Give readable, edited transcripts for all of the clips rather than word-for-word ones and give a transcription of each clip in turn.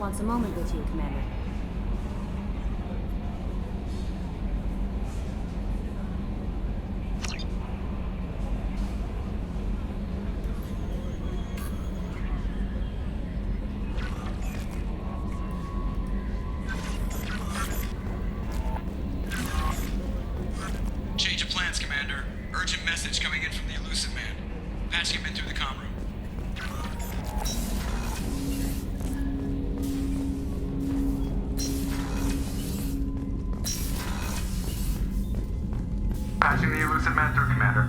wants a moment with you, Commander. Change of plans, Commander. Urgent message coming in from the Elusive Man. Patching him in through the comm room. Patching the Elusive Man through, Commander.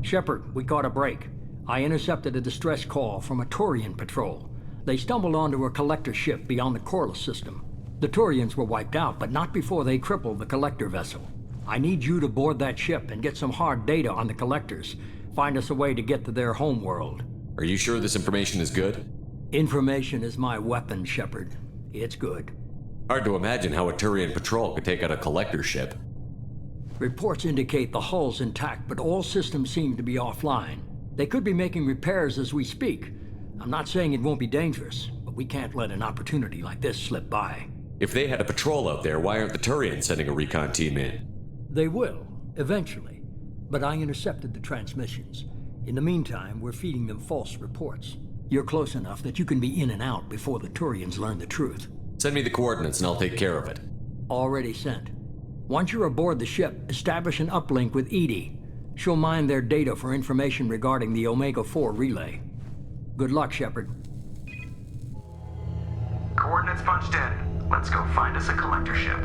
Shepard, we caught a break. I intercepted a distress call from a Turian patrol. They stumbled onto a collector ship beyond the Corliss system. The Turians were wiped out, but not before they crippled the collector vessel. I need you to board that ship and get some hard data on the collectors. Find us a way to get to their home world. Are you sure this information is good? Information is my weapon, Shepard. It's good. Hard to imagine how a Turian patrol could take out a collector ship. Reports indicate the hull's intact, but all systems seem to be offline. They could be making repairs as we speak. I'm not saying it won't be dangerous, but we can't let an opportunity like this slip by. If they had a patrol out there, why aren't the Turians sending a recon team in? They will, eventually. But I intercepted the transmissions. In the meantime, we're feeding them false reports. You're close enough that you can be in and out before the Turians learn the truth. Send me the coordinates and I'll take care of it. Already sent. Once you're aboard the ship, establish an uplink with EDI. She'll mine their data for information regarding the Omega-4 relay. Good luck, Shepard. Coordinates punched in. Let's go find us a collector ship.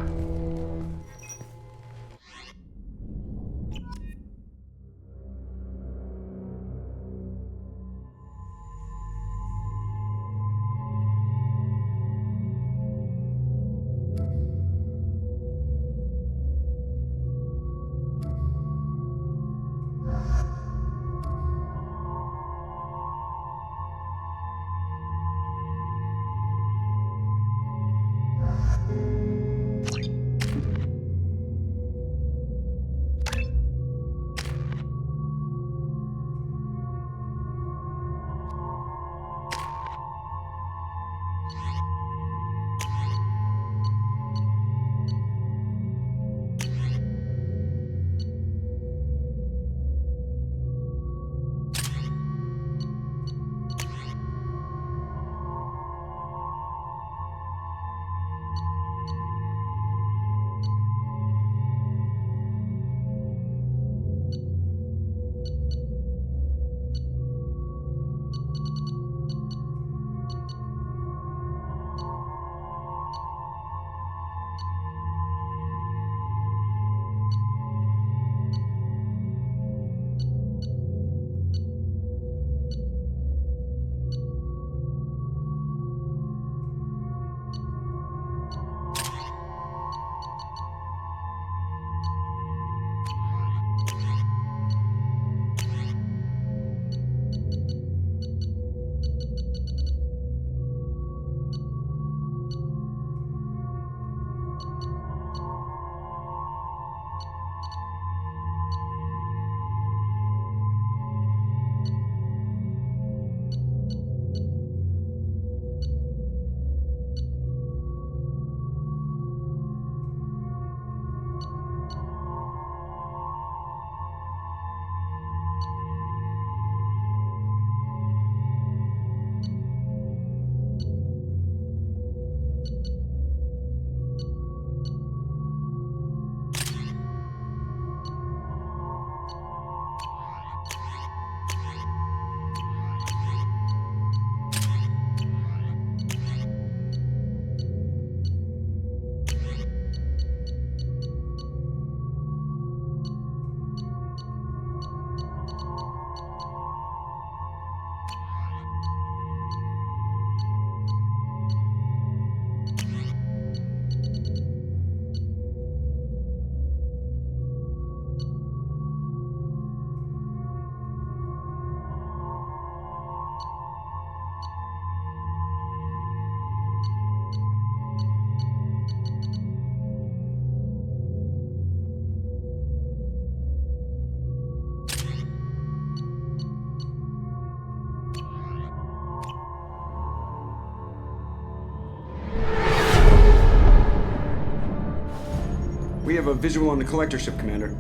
We have a visual on the collector ship, Commander.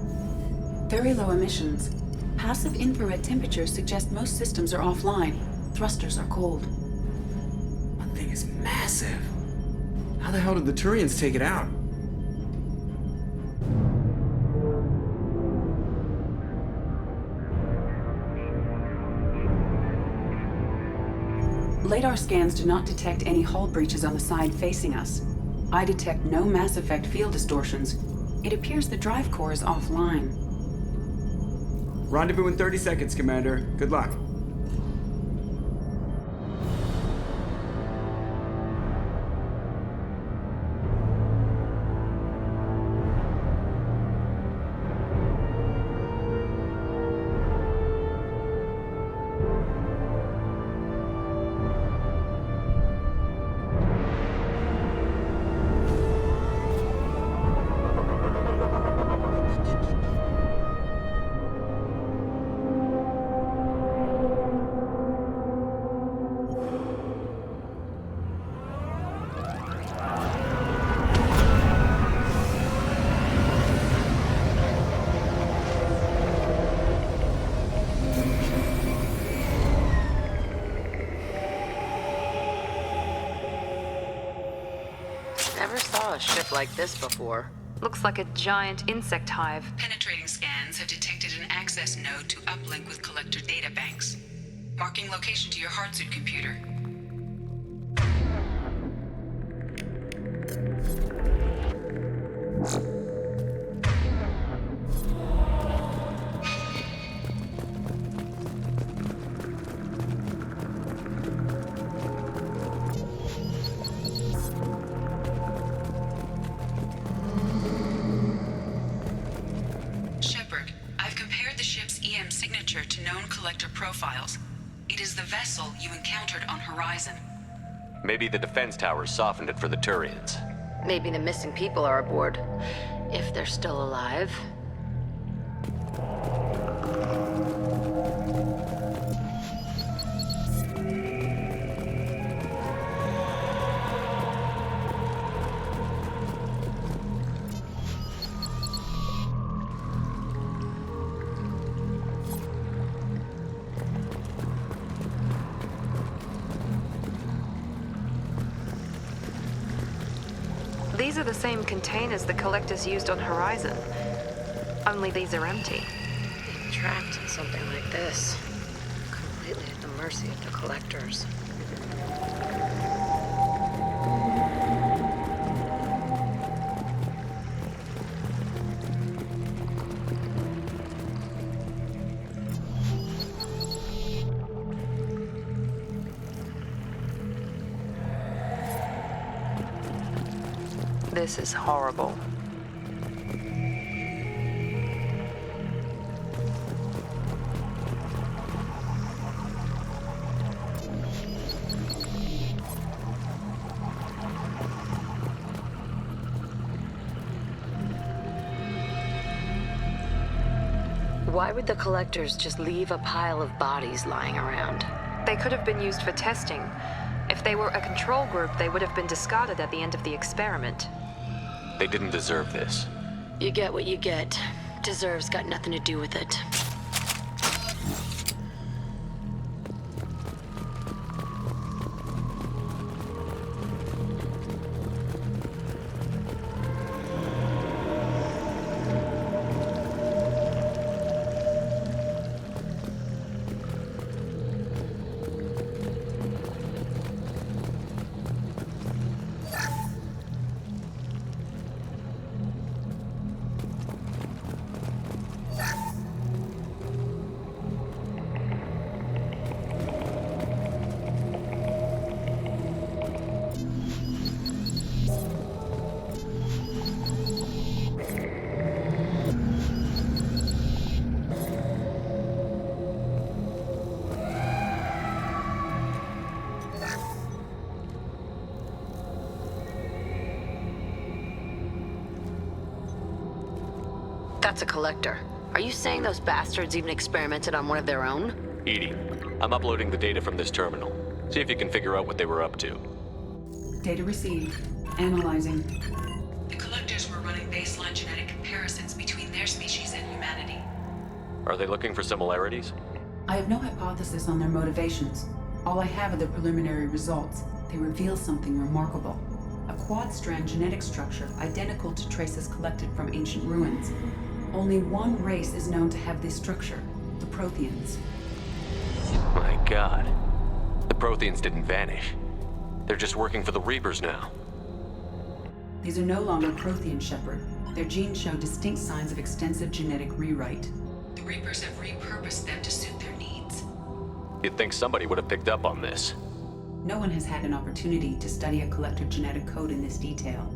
Very low emissions. Passive infrared temperatures suggest most systems are offline. Thrusters are cold. That thing is massive. How the hell did the Turians take it out? Radar scans do not detect any hull breaches on the side facing us. I detect no mass effect field distortions. It appears the drive core is offline. Rendezvous in 30 seconds, Commander. Good luck. Never saw a ship like this before. Looks like a giant insect hive. Penetrating scans have detected an access node to uplink with collector data banks. Marking location to your hardsuit computer. Shepard, I've compared the ship's EM signature to known collector profiles. It is the vessel you encountered on Horizon. Maybe the defense towers softened it for the Turians. Maybe the missing people are aboard. If they're still alive. These are the same containers the collectors used on Horizon. Only these are empty. Being trapped in something like this. Completely at the mercy of the collectors. This is horrible. Why would the collectors just leave a pile of bodies lying around? They could have been used for testing. If they were a control group, they would have been discarded at the end of the experiment. They didn't deserve this. You get what you get. Deserve's got nothing to do with it. That's a collector. Are you saying those bastards even experimented on one of their own? EDI, I'm uploading the data from this terminal. See if you can figure out what they were up to. Data received. Analyzing. The collectors were running running baseline genetic comparisons between their species and humanity. Are they looking for similarities? I have no hypothesis on their motivations. All I have are the preliminary results. They reveal something remarkable. A quad-strand genetic structure identical to traces collected from ancient ruins. Only one race is known to have this structure, the Protheans. My god. The Protheans didn't vanish. They're just working for the Reapers now. These are no longer Prothean, Shepard. Their genes show distinct signs of extensive genetic rewrite. The Reapers have repurposed them to suit their needs. You'd think somebody would have picked up on this. No one has had an opportunity to study a collective genetic code in this detail.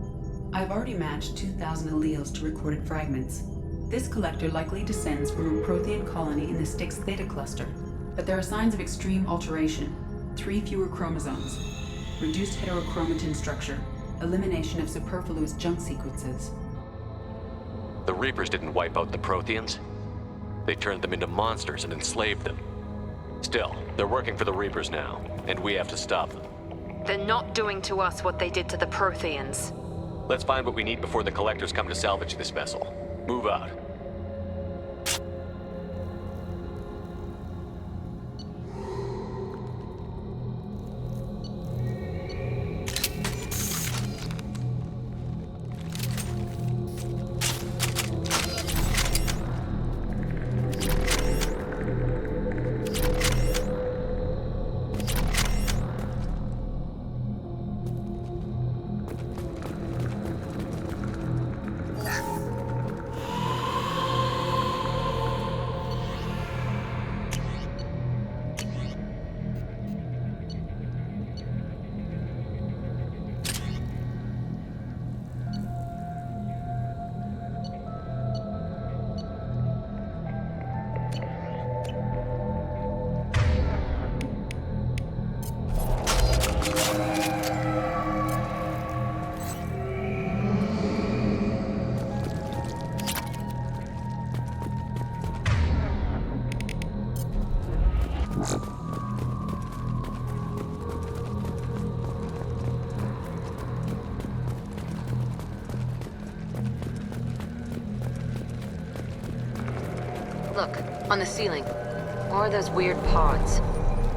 I've already matched 2,000 alleles to recorded fragments. This collector likely descends from a Prothean colony in the Styx Theta cluster, but there are signs of extreme alteration. 3 fewer chromosomes, reduced heterochromatin structure, elimination of superfluous junk sequences. The Reapers didn't wipe out the Protheans. They turned them into monsters and enslaved them. Still, they're working for the Reapers now, and we have to stop them. They're not doing to us what they did to the Protheans. Let's find what we need before the Collectors come to salvage this vessel. Move out. Look, on the ceiling. Or those weird pods.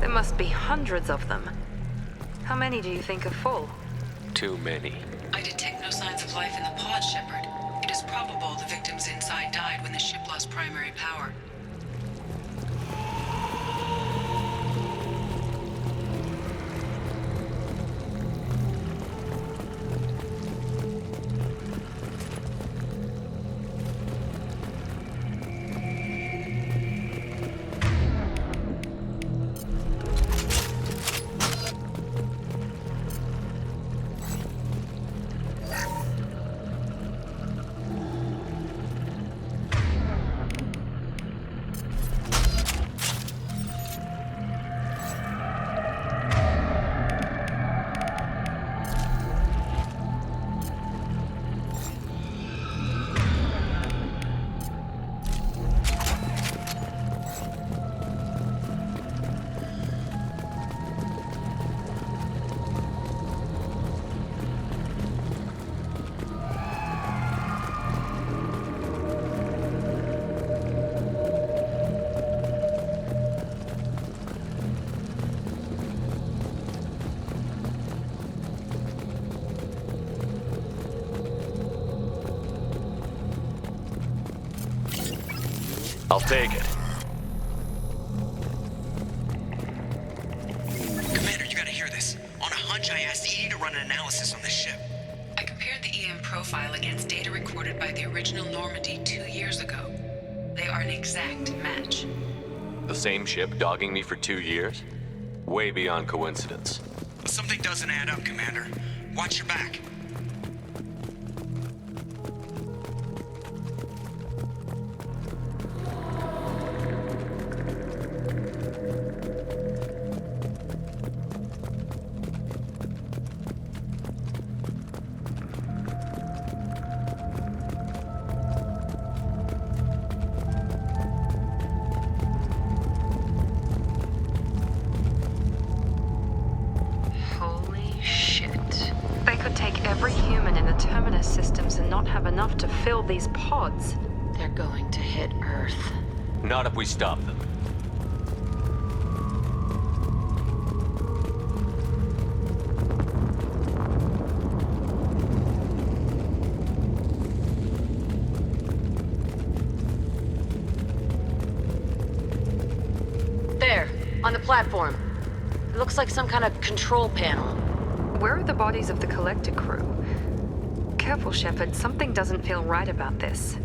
There must be hundreds of them. How many do you think are full? Too many. I detect no signs of life in the pod, Shepard. It is probable the victims inside died when the ship lost primary power. I'll take it. Commander, you gotta hear this. On a hunch, I asked EDI to run an analysis on this ship. I compared the EM profile against data recorded by the original Normandy 2 years ago. They are an exact match. The same ship dogging me for 2 years? Way beyond coincidence. Something doesn't add up, Commander. Watch your back. Holy shit. They could take not have enough to fill these pods. They're going to hit Earth. Not if we stop them. There, on the platform. It looks like some kind of control panel. Where are the bodies of the collector crew? Careful, Shepard. Something doesn't feel right about this.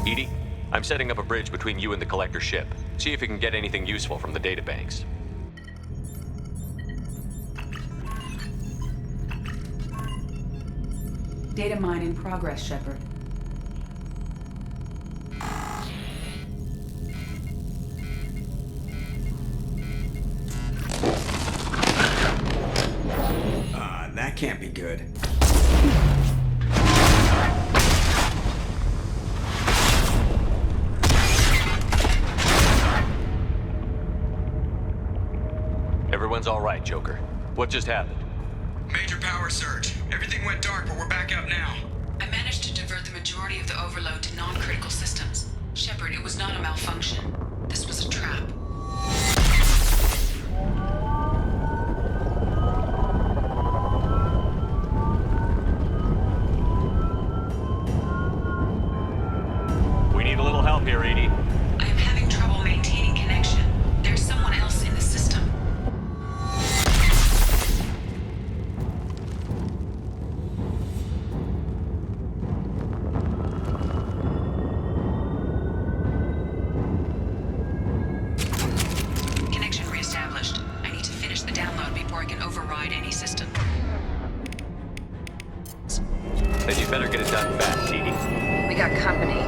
Edie, I'm setting up a bridge between you and the collector ship. See if you can get anything useful from the databanks. Data mine in progress, Shepard. That can't be good. Everyone's all right, Joker. What just happened? Major power surge. Everything went dark, but we're back up now. I managed to divert the majority of the overload to non-critical systems. Shepard, it was not a malfunction. This was a trap. We need a little help here, Edie. I am having trouble maintaining connection. There's someone else in the system. Connection reestablished. I need to finish the download before I can override any system. Then you'd better get it done fast, Edie. We got company.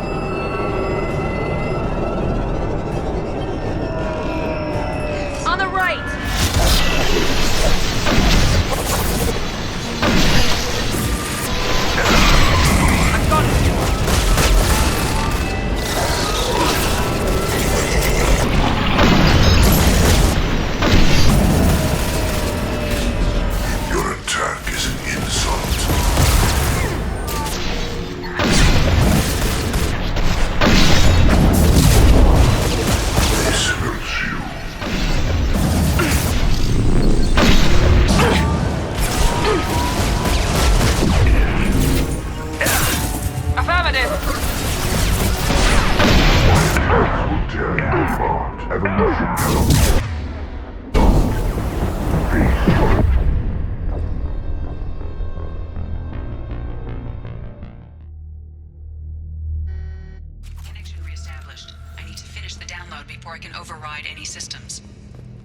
On the right! I've got it! Your attack is an insult. This hurts you. Affirmative! Will tear you apart. Evolution comes. Connection reestablished. I need to finish the download before I can override any systems.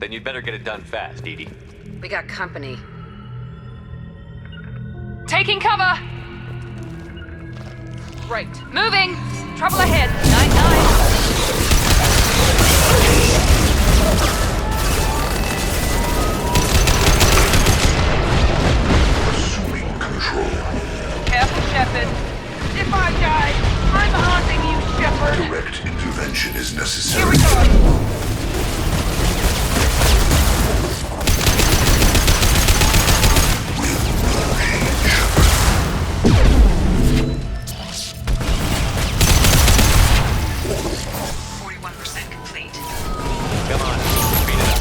Then you'd better get it done fast, Edie. We got company. Taking cover! Right. Moving! Trouble ahead! 9-9. Assuming control. Careful, Shepard. If I die, I'm haunting you, Shepard. Direct intervention is Here necessary. we go. Come on, speed it up.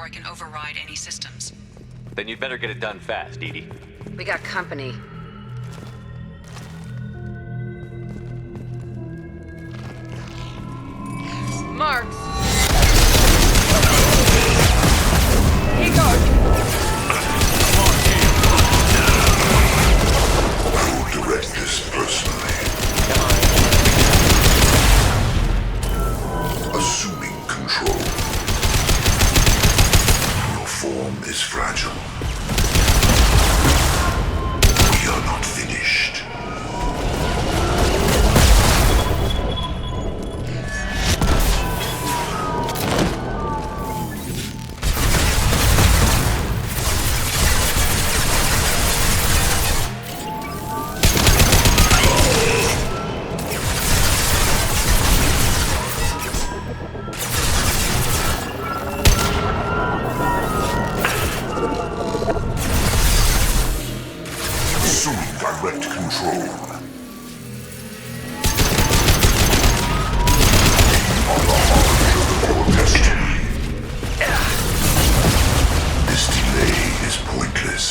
I can override any systems. Then you'd better get it done fast, Edie. We got company. Marks! He goes! I will direct this personally. Assuming control. Your form is fragile. We are not finished. Assuming direct control. On the march of your destiny. This delay is pointless.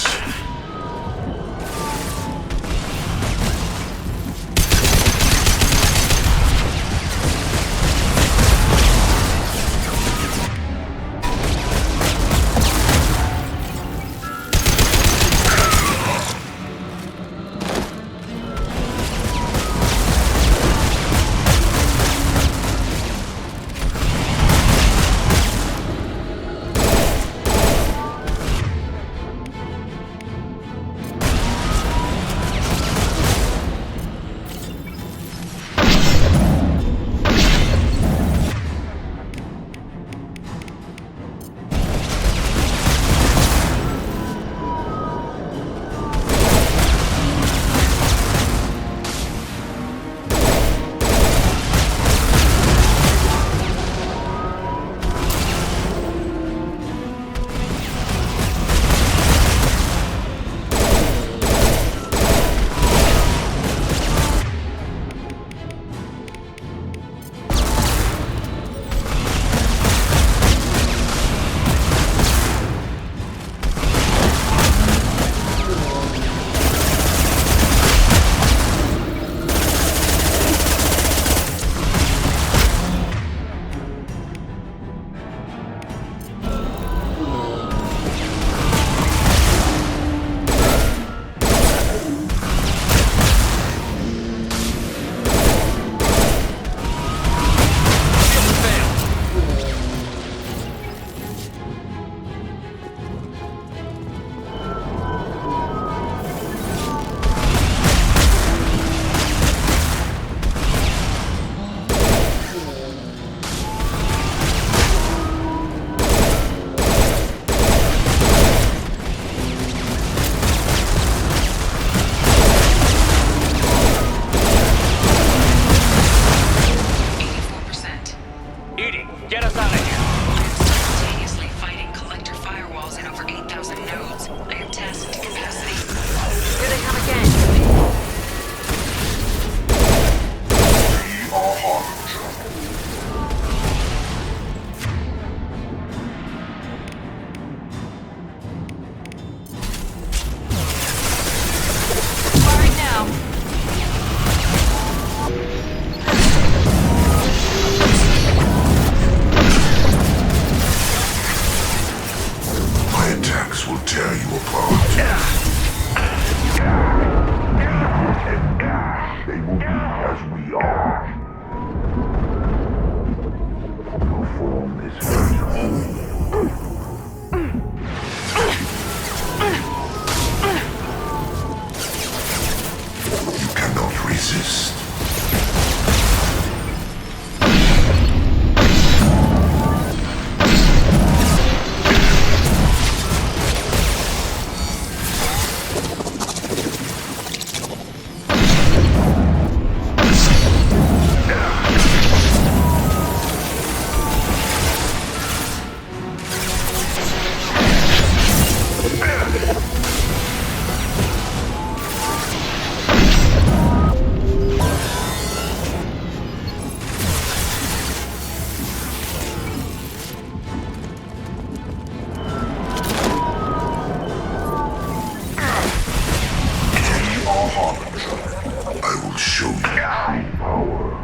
I will show you true power.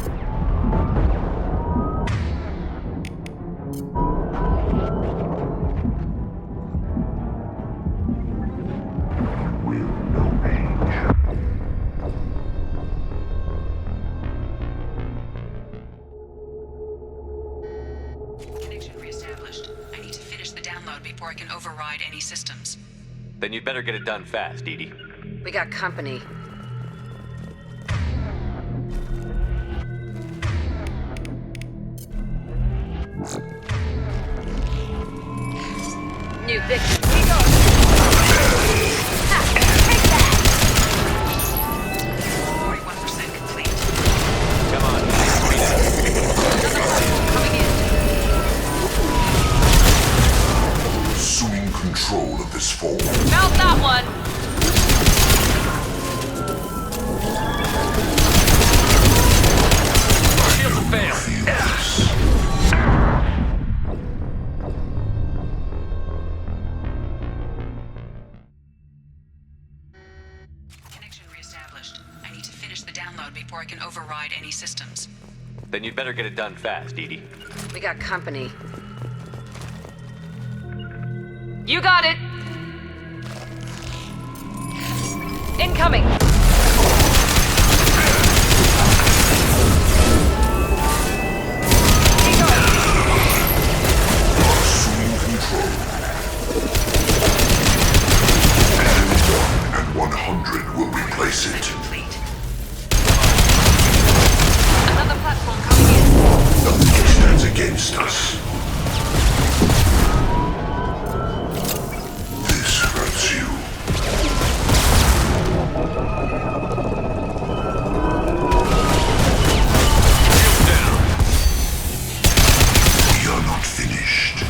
Will no age. Connection reestablished. I need to finish the download before I can override any systems. Then you'd better get it done fast, Edie. We got company. New victim. He goes. Ha, take that! 41% complete. Come on, speed up. Another platform coming in. Assuming control of this form. Found that one! Shields have failed. Connection reestablished. I need to finish the download before I can override any systems. Then you'd better get it done fast, Edie. We got company. You got it! Incoming! He goes. Assuming control. And 100 will replace it. Complete. Another platform coming in. Nothing stands against us. This hurts you. We are not finished.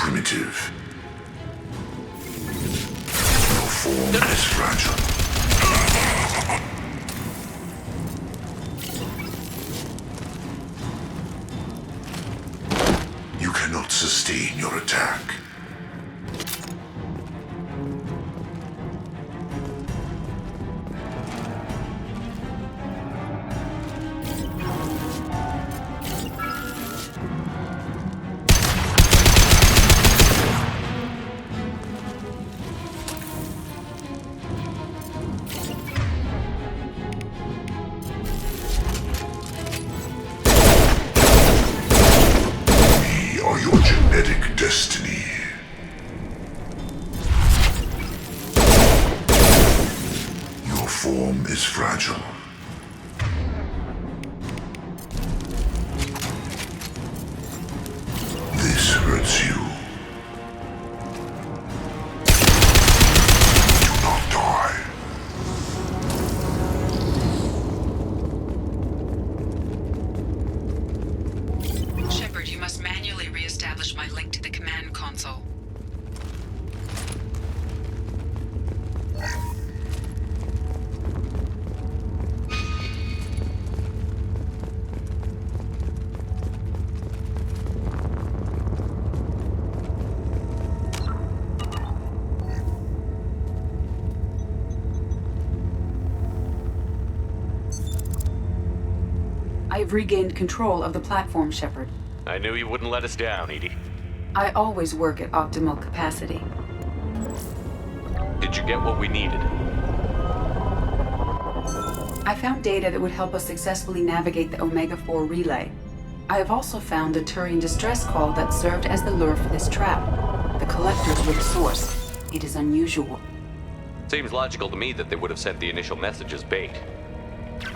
primitive. Your form is fragile. You cannot sustain your attack. Your genetic destiny. Your form is fragile. This hurts you. Do not die. Shepard, you must manually re-establish my link to the command console. I have regained control of the platform, Shepard. I knew you wouldn't let us down, Edie. I always work at optimal capacity. Did you get what we needed? I found data that would help us successfully navigate the Omega-4 relay. I have also found a Turian distress call that served as the lure for this trap. The collectors were the source. It is unusual. Seems logical to me that they would have sent the initial message as bait.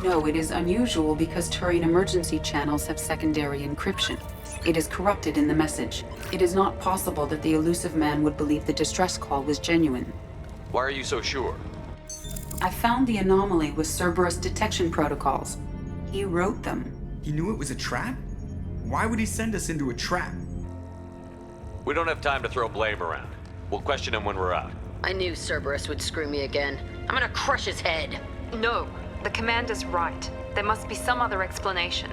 No, it is unusual because Turian emergency channels have secondary encryption. It is corrupted in the message. It is not possible that the Illusive Man would believe the distress call was genuine. Why are you so sure? I found the anomaly with Cerberus detection protocols. He wrote them. He knew it was a trap? Why would he send us into a trap? We don't have time to throw blame around. We'll question him when we're out. I knew Cerberus would screw me again. I'm gonna crush his head. No, the commander's right. There must be some other explanation.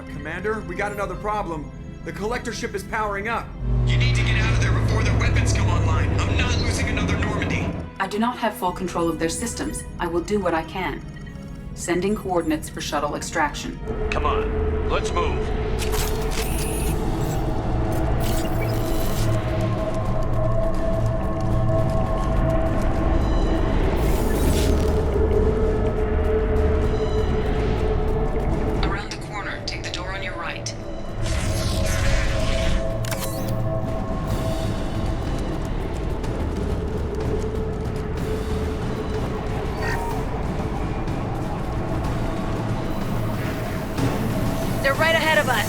Commander, we got another problem. The collector ship is powering up. You need to get out of there before their weapons come online. I'm not losing another Normandy. I do not have full control of their systems. I will do what I can. Sending coordinates for shuttle extraction. Come on, let's move. Around the corner, take the door on your right. They're right ahead of us.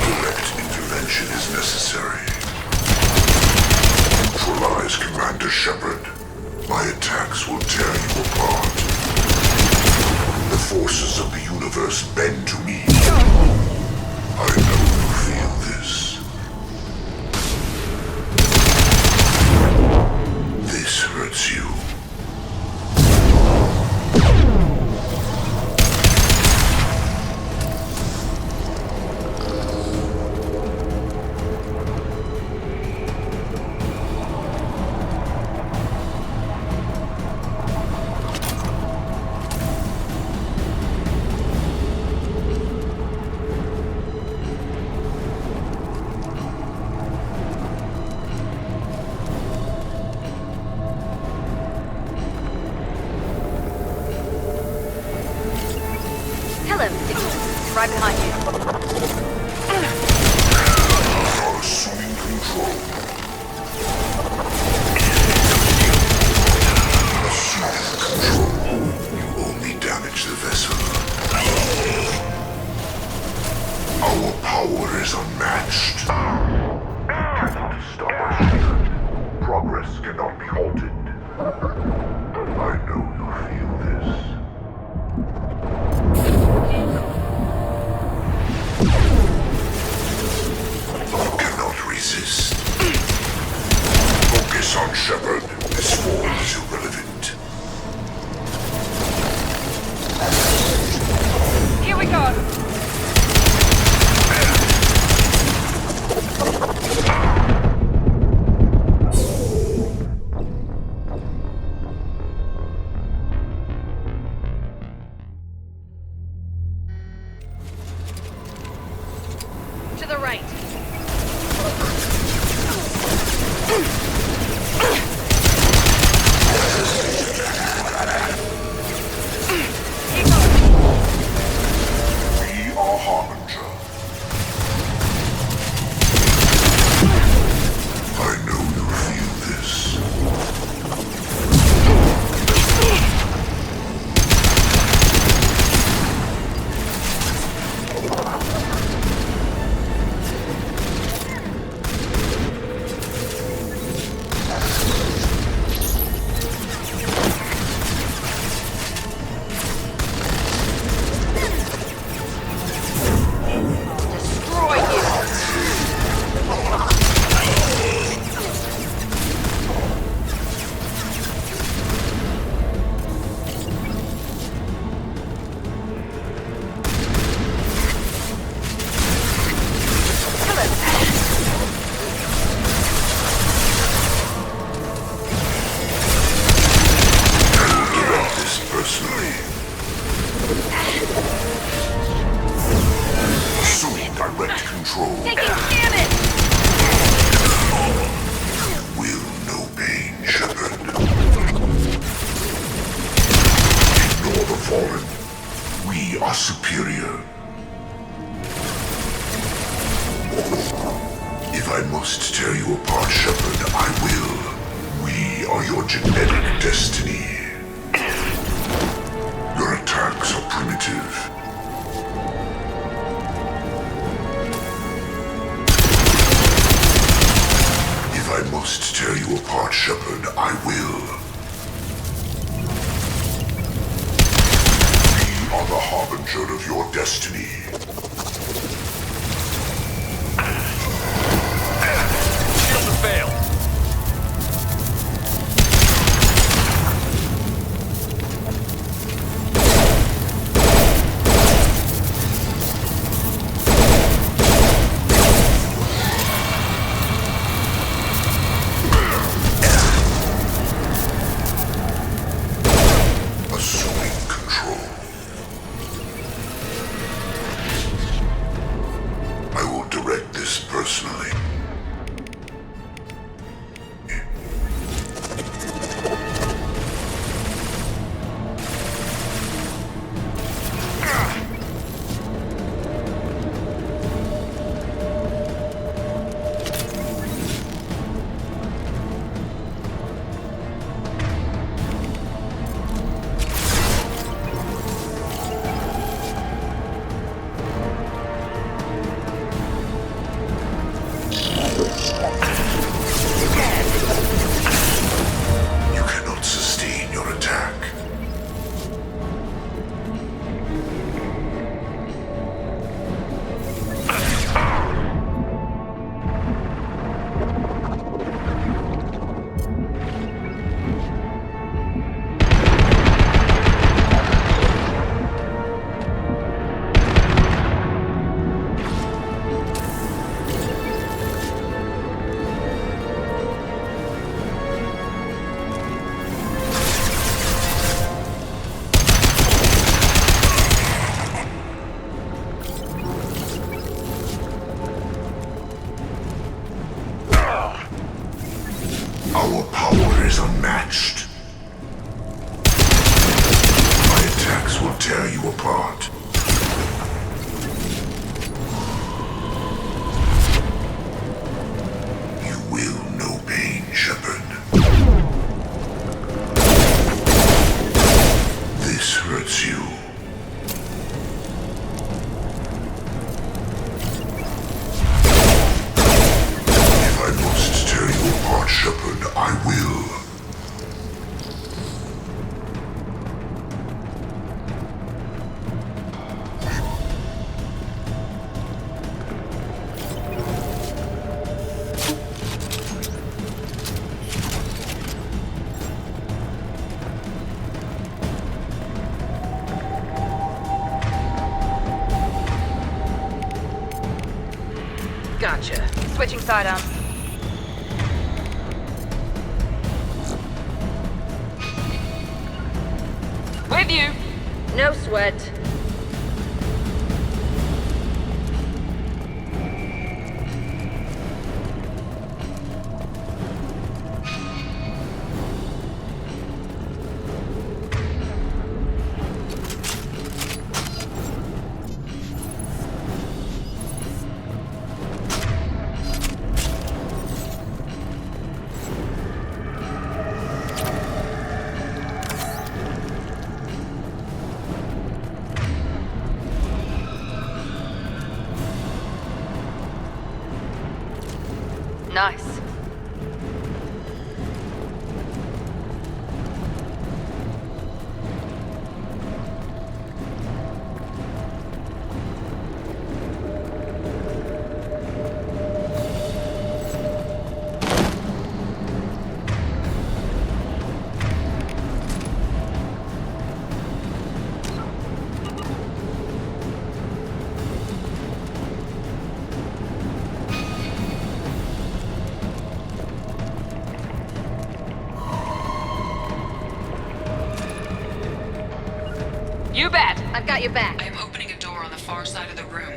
Direct intervention is necessary. Neutralize Commander Shepard. My attacks will tear you apart. The forces of the universe bend to me. I know you feel this. This hurts you. Hello, Sticky. Right behind you. Are assuming control. Assuming control. You only damage the vessel. Our power is unmatched. You cannot stop us here. Progress cannot be halted. I know you feel this. You cannot resist. Focus on Shepard. This form is irrelevant. Here we go. To the right. We are Harbinger. I know you feel this. Destroy you! This personally. Assuming direct control. Damn it! Will no pain, Shepard. Ignore the fallen. We are superior. If I must tear you apart, Shepard, I will. We are your genetic destiny. Your attacks are primitive. If I must tear you apart, Shepard, I will. We are the harbinger of your destiny. Shields have failed. Assuming control. I will direct this personally. You cannot sustain your attack. Our power is unmatched. My attacks will tear you apart. You will know pain, Shepard. This hurts you. If I must tear you apart, Shepard, I will. Gotcha. Switching sidearm. With you. No sweat. Nice. You bet. I've got your back. I am opening a door on the far side of the room.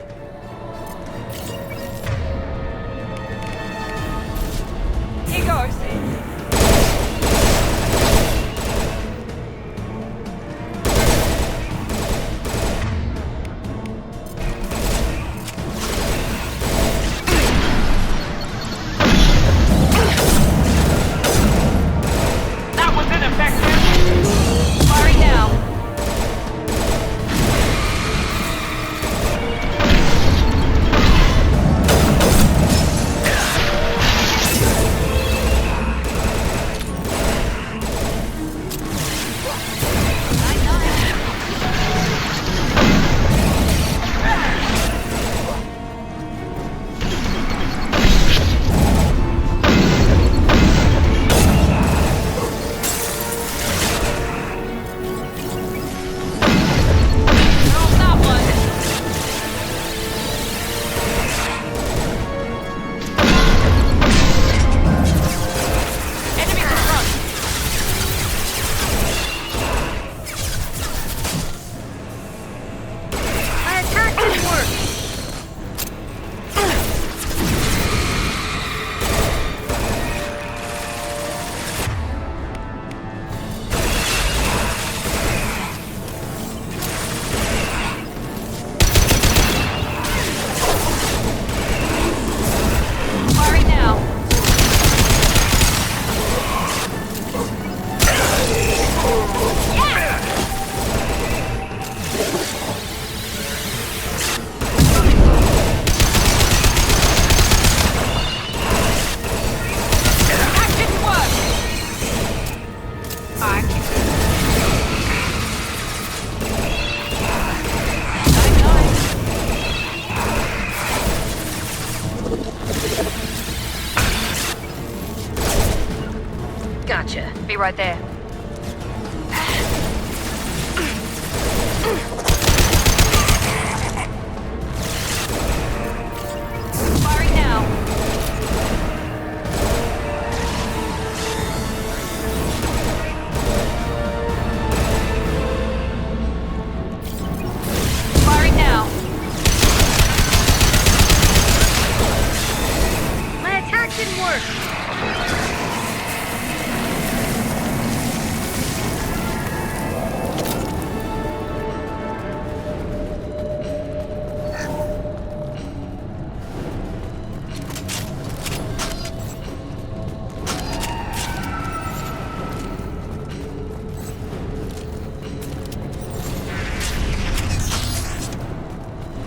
Here goes. That was ineffective! Firing now. Gotcha. Be right there. Firing now. Firing now. My attack didn't work.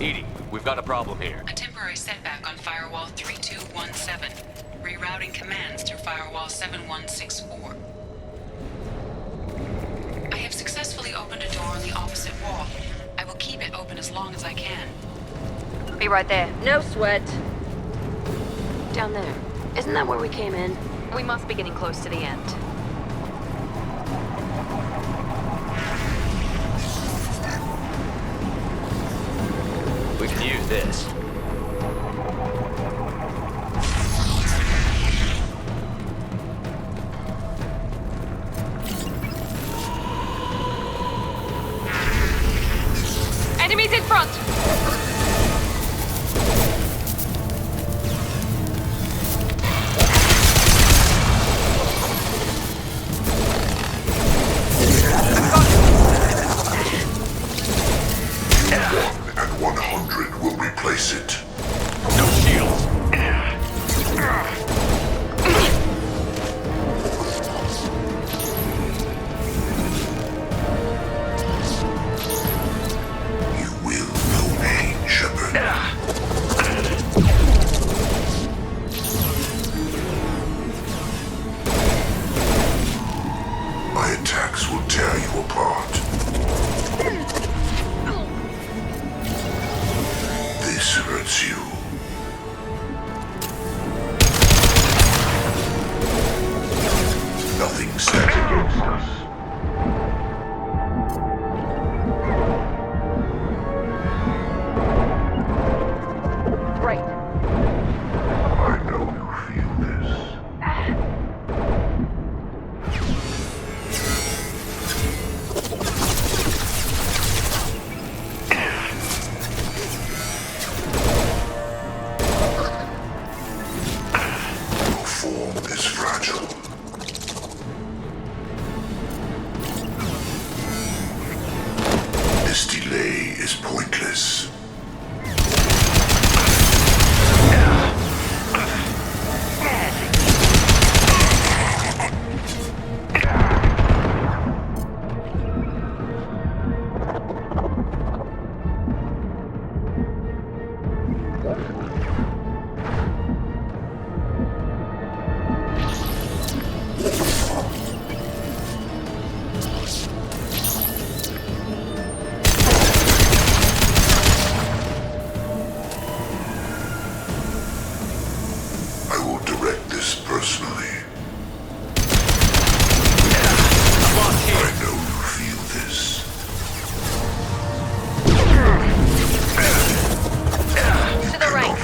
Edie, we've got a problem here. A temporary setback on Firewall 3217. Rerouting commands through Firewall 7164. I have successfully opened a door on the opposite wall. I will keep it open as long as I can. Be right there. No sweat. Down there. Isn't that where we came in? We must be getting close to the end. We can use this. Enemies in front! And 100 will replace it. No shields. You will know pain, Shepard. My attacks will tear you apart. This hurts you. Nothing stands against us. Right. I know you feel this. Your form is fragile. This delay is pointless. I will direct this personally. I know you feel this. To the right.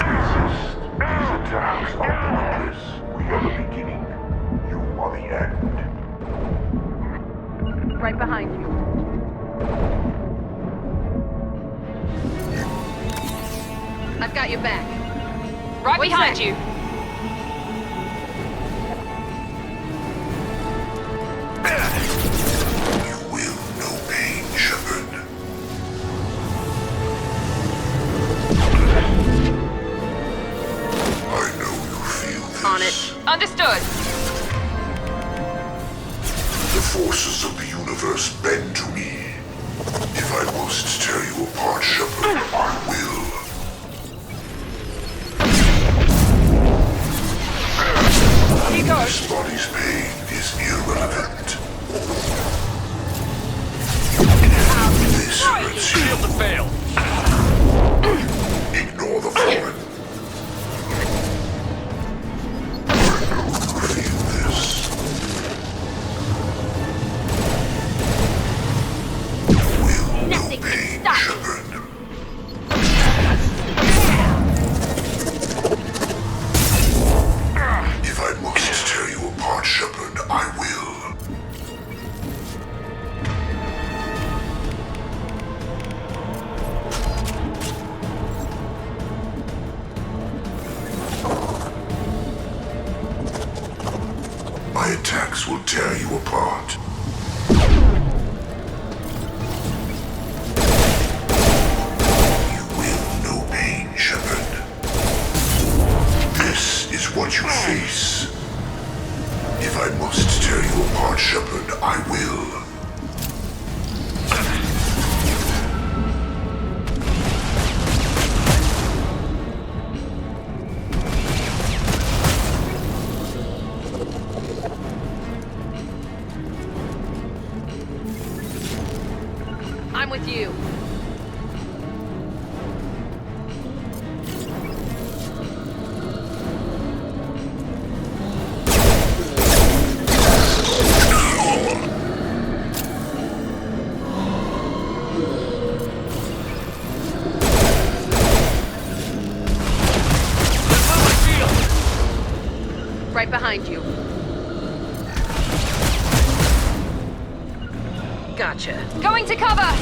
These attacks are pointless. We are the beginning. You are the end. Right behind you. I've got your back. Right What's behind that? you. You will know pain, Shepard. I know you feel this. On it. Understood. The forces of the universe bend to me. If I must tear you apart, Shepard, I will. This body's pain is irrelevant. This hurts you. Shield to fail. Ignore the fallen. Feel this. You will know pain, Shepard. If I must tear you apart, Shepard, I will. My attacks will tear you apart. You will know pain, Shepard. This is what you face. If I must tear you apart, Shepard, I will. I'm with you. Right behind you. Gotcha. Going to cover!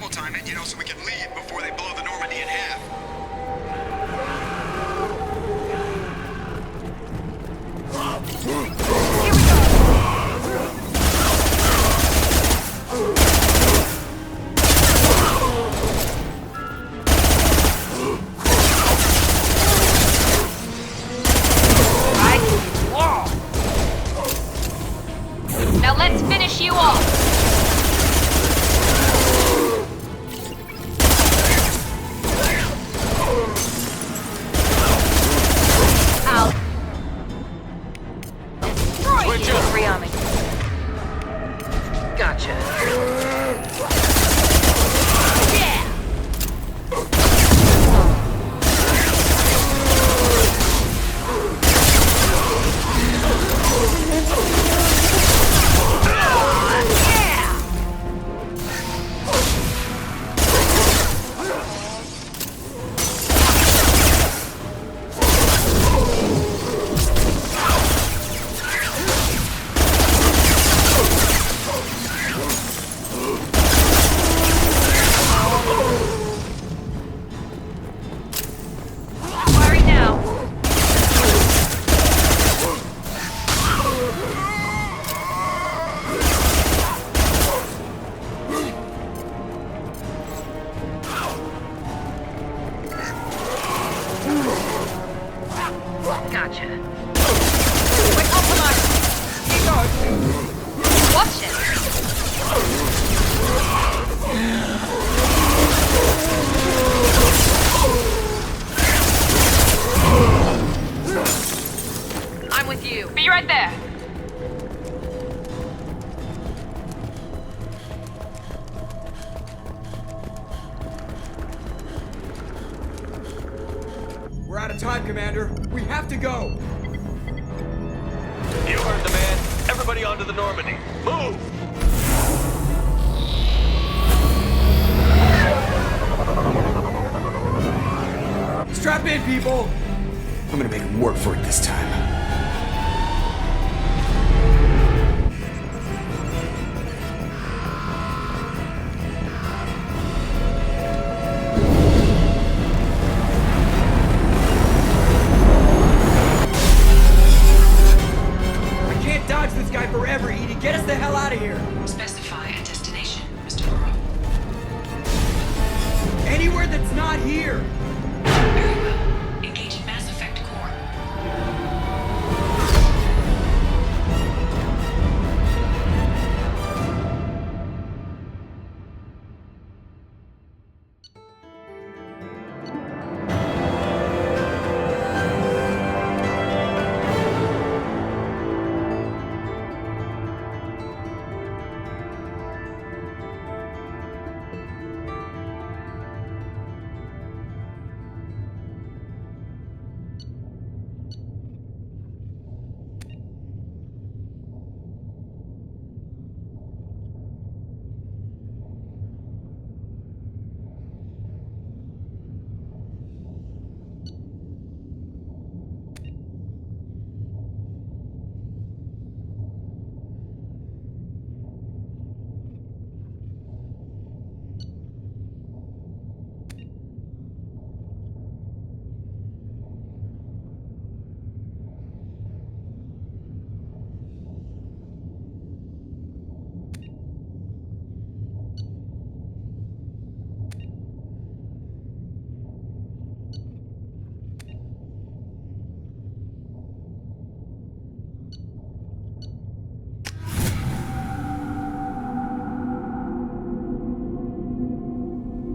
double time it, so we can leave before they blow the Normandy in half. Now let's finish you off! Out. Destroy you, Riami. Gotcha. Yeah! Worry now. Gotcha. We're compromised. Watch it. I'm with you. Be right there. We're out of time, Commander. We have to go. You heard the man. Everybody onto the Normandy. Move! Strap in, people. I'm gonna make him work for it this time. I can't dodge this guy forever, Edie. Get us the hell out of here. Specify a destination, Mr. Moreau. Anywhere that's not here. Very well. Engaging Mass Effect core.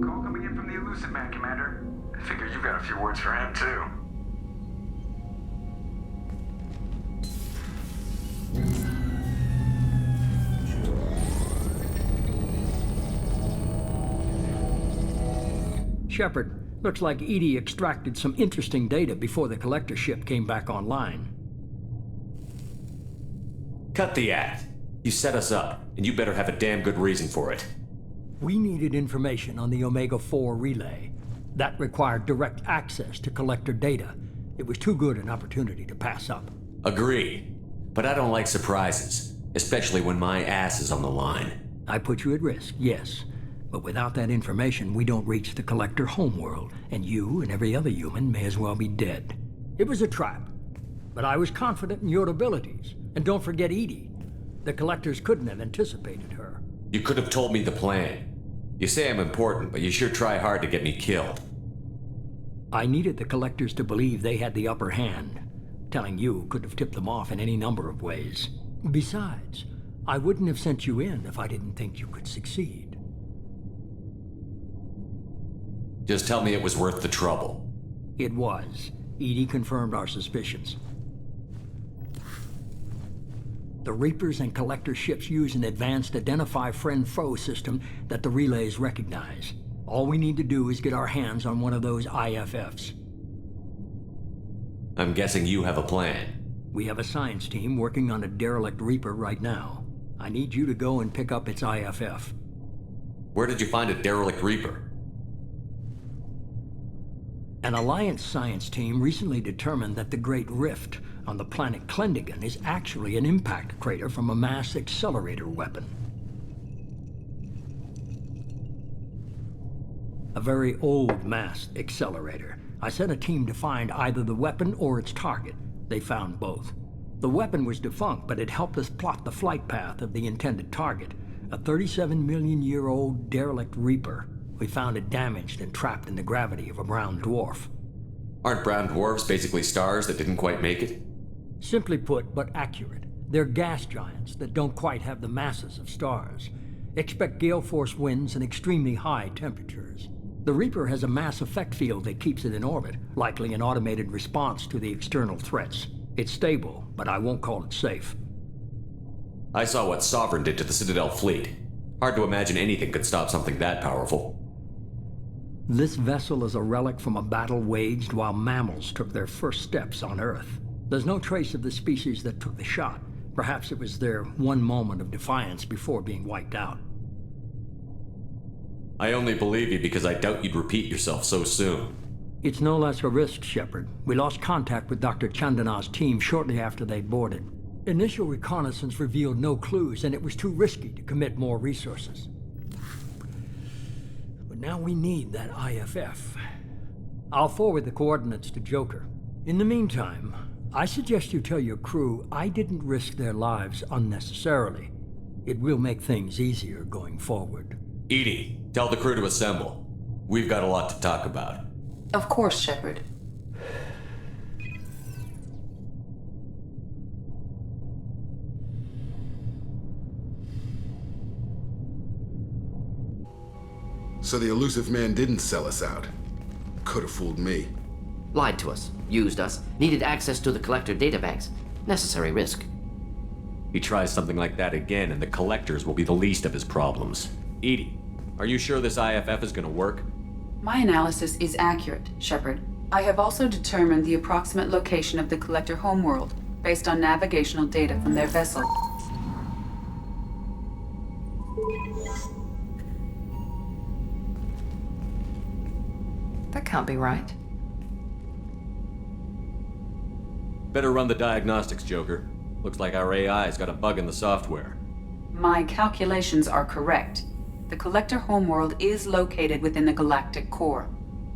Call coming in from the Elusive Man, Commander. I figure you've got a few words for him, too. Shepard, looks like Edie extracted some interesting data before the collector ship came back online. Cut the act. You set us up, and you better have a damn good reason for it. We needed information on the Omega-4 relay. That required direct access to collector data. It was too good an opportunity to pass up. Agreed. But I don't like surprises, especially when my ass is on the line. I put you at risk, yes. But without that information, we don't reach the Collector homeworld, and you and every other human may as well be dead. It was a trap, but I was confident in your abilities. And don't forget Edie. The Collectors couldn't have anticipated her. You could have told me the plan. You say I'm important, but you sure try hard to get me killed. I needed the Collectors to believe they had the upper hand. Telling you could have tipped them off in any number of ways. Besides, I wouldn't have sent you in if I didn't think you could succeed. Just tell me it was worth the trouble. It was. Edie confirmed our suspicions. The Reapers and Collector ships use an advanced identify friend-foe system that the relays recognize. All we need to do is get our hands on one of those IFFs. I'm guessing you have a plan. We have a science team working on a derelict Reaper right now. I need you to go and pick up its IFF. Where did you find a derelict Reaper? An Alliance science team recently determined that the Great Rift on the planet Klendigan is actually an impact crater from a mass accelerator weapon. A very old mass accelerator. I sent a team to find either the weapon or its target. They found both. The weapon was defunct, but it helped us plot the flight path of the intended target, a 37-million-year-old derelict Reaper. We found it damaged and trapped in the gravity of a brown dwarf. Aren't brown dwarfs basically stars that didn't quite make it? Simply put, but accurate. They're gas giants that don't quite have the masses of stars. Expect gale force winds and extremely high temperatures. The Reaper has a mass effect field that keeps it in orbit, likely an automated response to the external threats. It's stable, but I won't call it safe. I saw what Sovereign did to the Citadel fleet. Hard to imagine anything could stop something that powerful. This vessel is a relic from a battle waged while mammals took their first steps on Earth. There's no trace of the species that took the shot. Perhaps it was their one moment of defiance before being wiped out. I only believe you because I doubt you'd repeat yourself so soon. It's no less a risk, Shepard. We lost contact with Dr. Chandana's team shortly after they boarded. Initial reconnaissance revealed no clues, and it was too risky to commit more resources. But now we need that IFF. I'll forward the coordinates to Joker. In the meantime, I suggest you tell your crew I didn't risk their lives unnecessarily. It will make things easier going forward. Edie, tell the crew to assemble. We've got a lot to talk about. Of course, Shepard. So the elusive man didn't sell us out. Could have fooled me. Lied to us, used us, needed access to the Collector databanks. Necessary risk. He tries something like that again, and the Collectors will be the least of his problems. Edie, are you sure this IFF is gonna work? My analysis is accurate, Shepard. I have also determined the approximate location of the Collector homeworld, based on navigational data from their vessel. That can't be right. Better run the diagnostics, Joker. Looks like our AI's got a bug in the software. My calculations are correct. The Collector homeworld is located within the galactic core.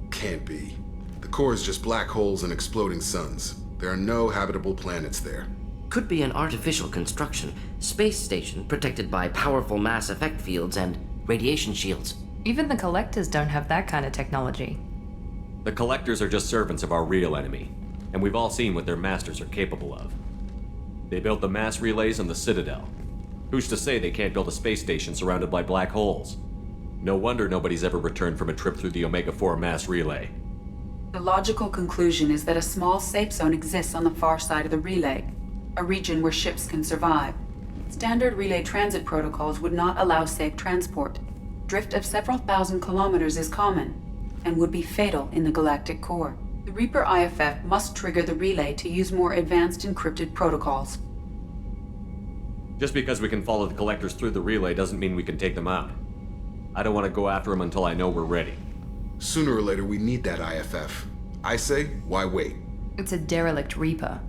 Can't be. The core is just black holes and exploding suns. There are no habitable planets there. Could be an artificial construction, space station protected by powerful mass effect fields and radiation shields. Even the Collectors don't have that kind of technology. The Collectors are just servants of our real enemy, and we've all seen what their masters are capable of. They built the mass relays on the Citadel. Who's to say they can't build a space station surrounded by black holes? No wonder nobody's ever returned from a trip through the Omega-4 mass relay. The logical conclusion is that a small safe zone exists on the far side of the relay, a region where ships can survive. Standard relay transit protocols would not allow safe transport. Drift of several thousand kilometers is common, and would be fatal in the galactic core. The Reaper IFF must trigger the relay to use more advanced encrypted protocols. Just because we can follow the Collectors through the relay doesn't mean we can take them out. I don't want to go after them until I know we're ready. Sooner or later, we need that IFF. I say, why wait? It's a derelict Reaper.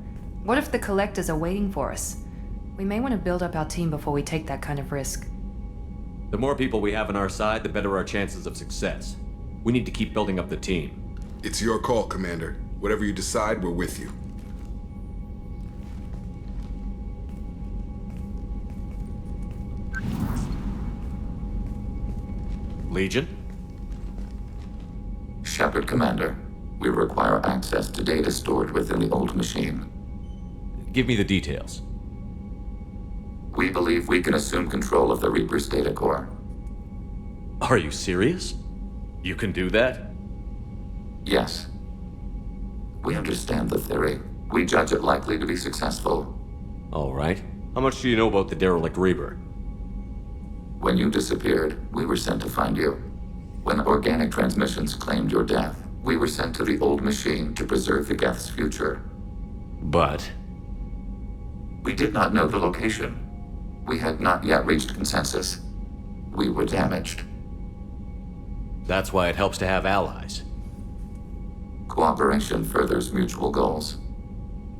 What if the Collectors are waiting for us? We may want to build up our team before we take that kind of risk. The more people we have on our side, the better our chances of success. We need to keep building up the team. It's your call, Commander. Whatever you decide, we're with you. Legion? Shepard, Commander. We require access to data stored within the old machine. Give me the details. We believe we can assume control of the Reaper's data core. Are you serious? You can do that? Yes. We understand the theory. We judge it likely to be successful. All right. How much do you know about the derelict Reaper? When you disappeared, we were sent to find you. When organic transmissions claimed your death, we were sent to the old machine to preserve the Geth's future. But... We did not know the location. We had not yet reached consensus. We were damaged. That's why it helps to have allies. Cooperation furthers mutual goals.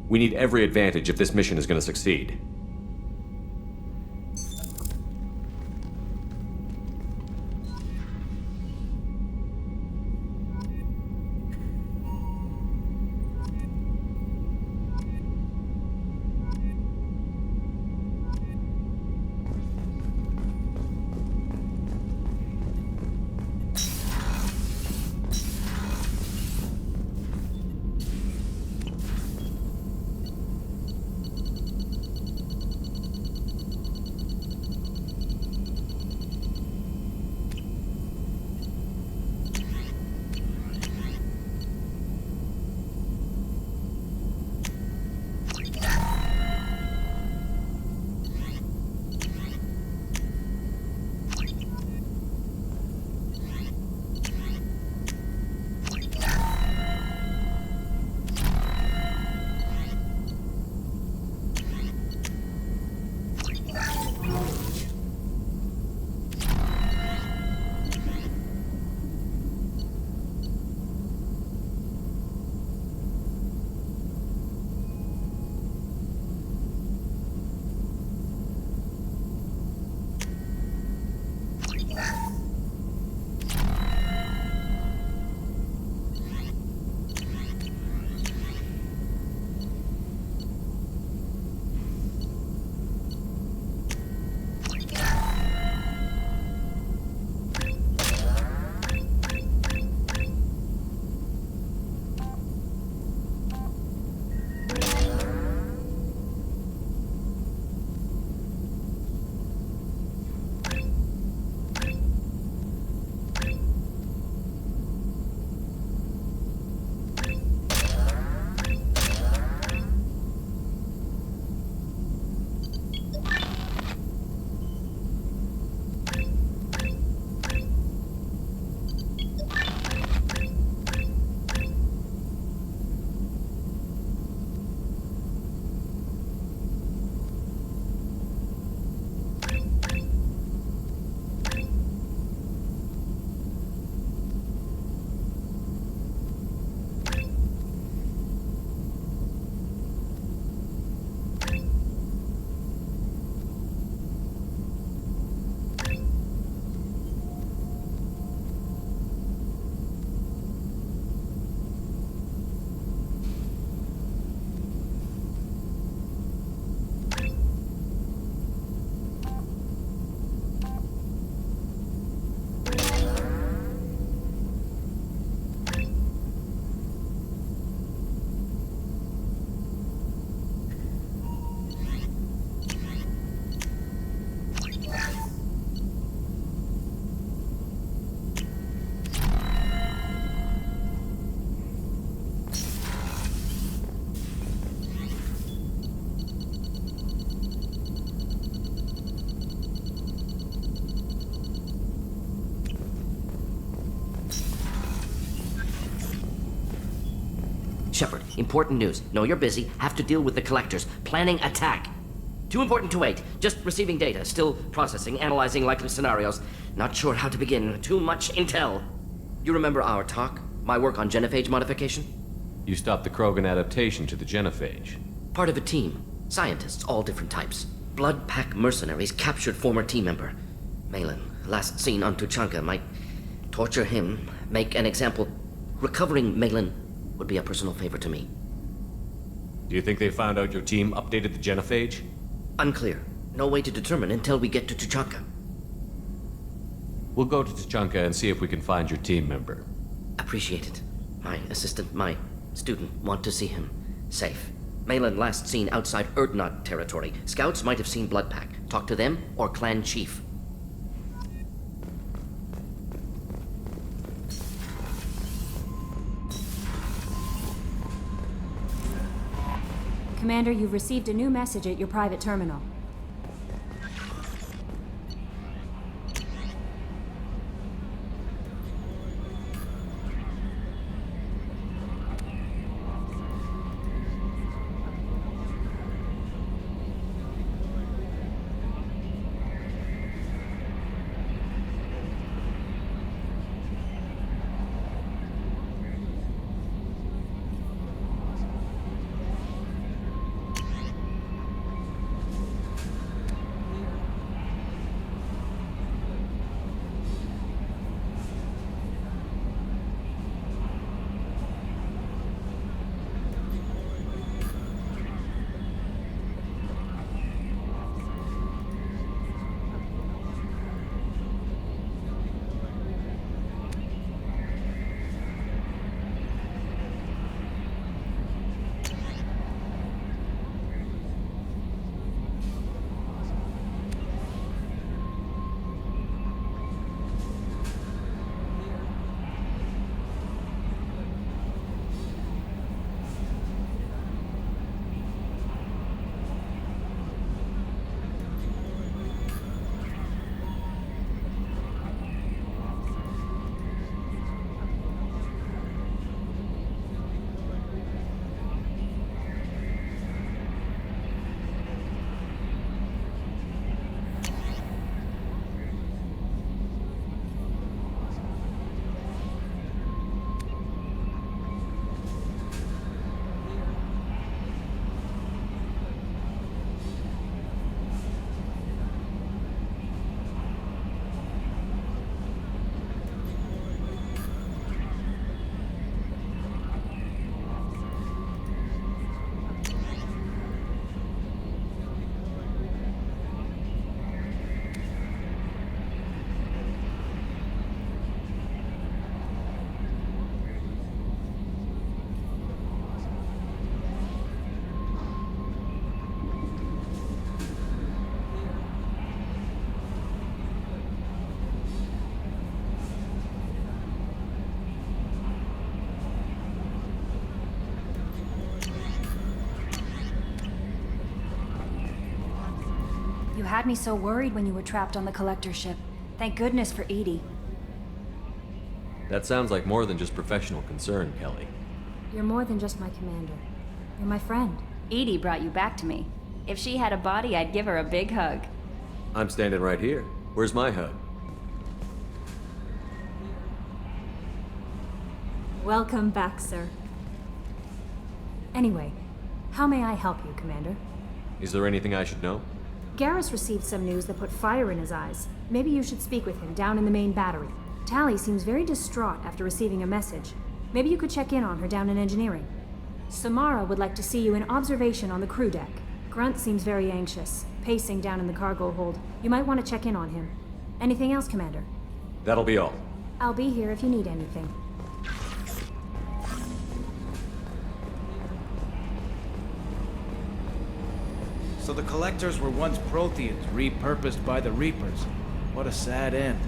We need every advantage if this mission is going to succeed. Shepard, important news. Know you're busy. Have to deal with the collectors. Planning attack. Too important to wait. Just receiving data. Still processing, analyzing likely scenarios. Not sure how to begin. Too much intel. You remember our talk? My work on genophage modification? You stopped the Krogan adaptation to the genophage. Part of a team. Scientists, all different types. Blood Pack mercenaries captured former team member. Malin, last seen on Tuchanka, might torture him, make an example. Recovering Malin would be a personal favor to me. Do you think they found out your team updated the genophage? Unclear. No way to determine until we get to Tuchanka. We'll go to Tuchanka and see if we can find your team member. Appreciate it. My assistant, my student, want to see him safe. Malin last seen outside Erdnot territory. Scouts might have seen Bloodpack. Talk to them or clan chief. Commander, you've received a new message at your private terminal. You had me so worried when you were trapped on the Collector ship. Thank goodness for EDI. That sounds like more than just professional concern, Kelly. You're more than just my commander. You're my friend. EDI brought you back to me. If she had a body, I'd give her a big hug. I'm standing right here. Where's my hug? Welcome back, sir. Anyway, how may I help you, Commander? Is there anything I should know? Garrus received some news that put fire in his eyes. Maybe you should speak with him down in the main battery. Tali seems very distraught after receiving a message. Maybe you could check in on her down in engineering. Samara would like to see you in observation on the crew deck. Grunt seems very anxious, pacing down in the cargo hold. You might want to check in on him. Anything else, Commander? That'll be all. I'll be here if you need anything. So the Collectors were once Protheans, repurposed by the Reapers. What a sad end.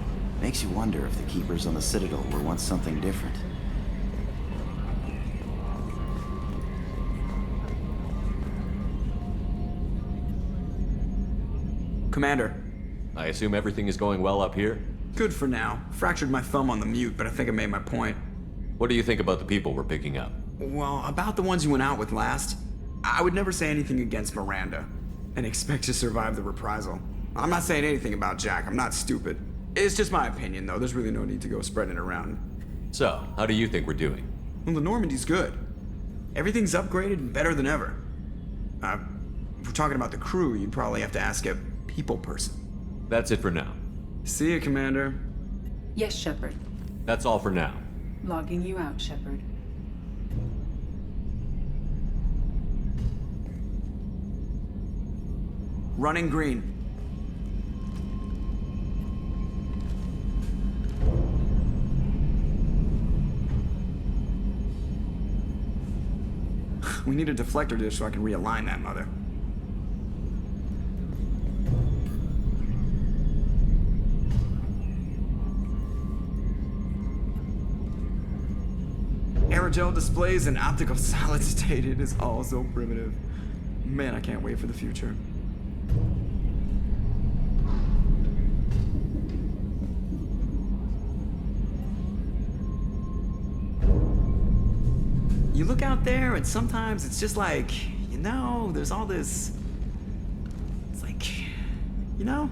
Makes you wonder if the Keepers on the Citadel were once something different. Commander. I assume everything is going well up here? Good for now. Fractured my thumb on the mute, but I think I made my point. What do you think about the people we're picking up? Well, about the ones you went out with last, I would never say anything against Miranda and expect to survive the reprisal. I'm not saying anything about Jack. I'm not stupid. It's just my opinion, though. There's really no need to go spreading it around. So, how do you think we're doing? Well, the Normandy's good. Everything's upgraded and better than ever. If we're talking about the crew, you'd probably have to ask a people person. That's it for now. See you, Commander. Yes, Shepard. That's all for now. Logging you out, Shepard. Running green. We need a deflector dish so I can realign that mother. Aerogel displays and optical solid state. It is all so primitive. Man, I can't wait for the future. You look out there and sometimes it's just like, you know, there's all this... It's like, you know?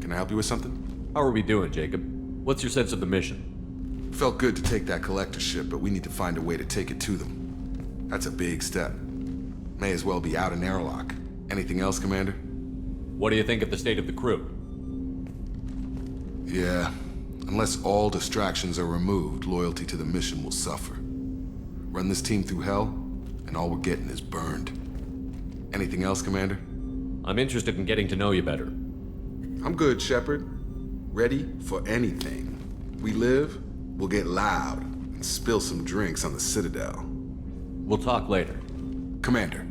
Can I help you with something? How are we doing, Jacob? What's your sense of the mission? Felt good to take that collector ship, but we need to find a way to take it to them. That's a big step. May as well be out in airlock. Anything else, Commander? What do you think of the state of the crew? Yeah. Unless all distractions are removed, loyalty to the mission will suffer. Run this team through hell, and all we're getting is burned. Anything else, Commander? I'm interested in getting to know you better. I'm good, Shepard. Ready for anything. We live, we'll get loud, and spill some drinks on the Citadel. We'll talk later. Commander.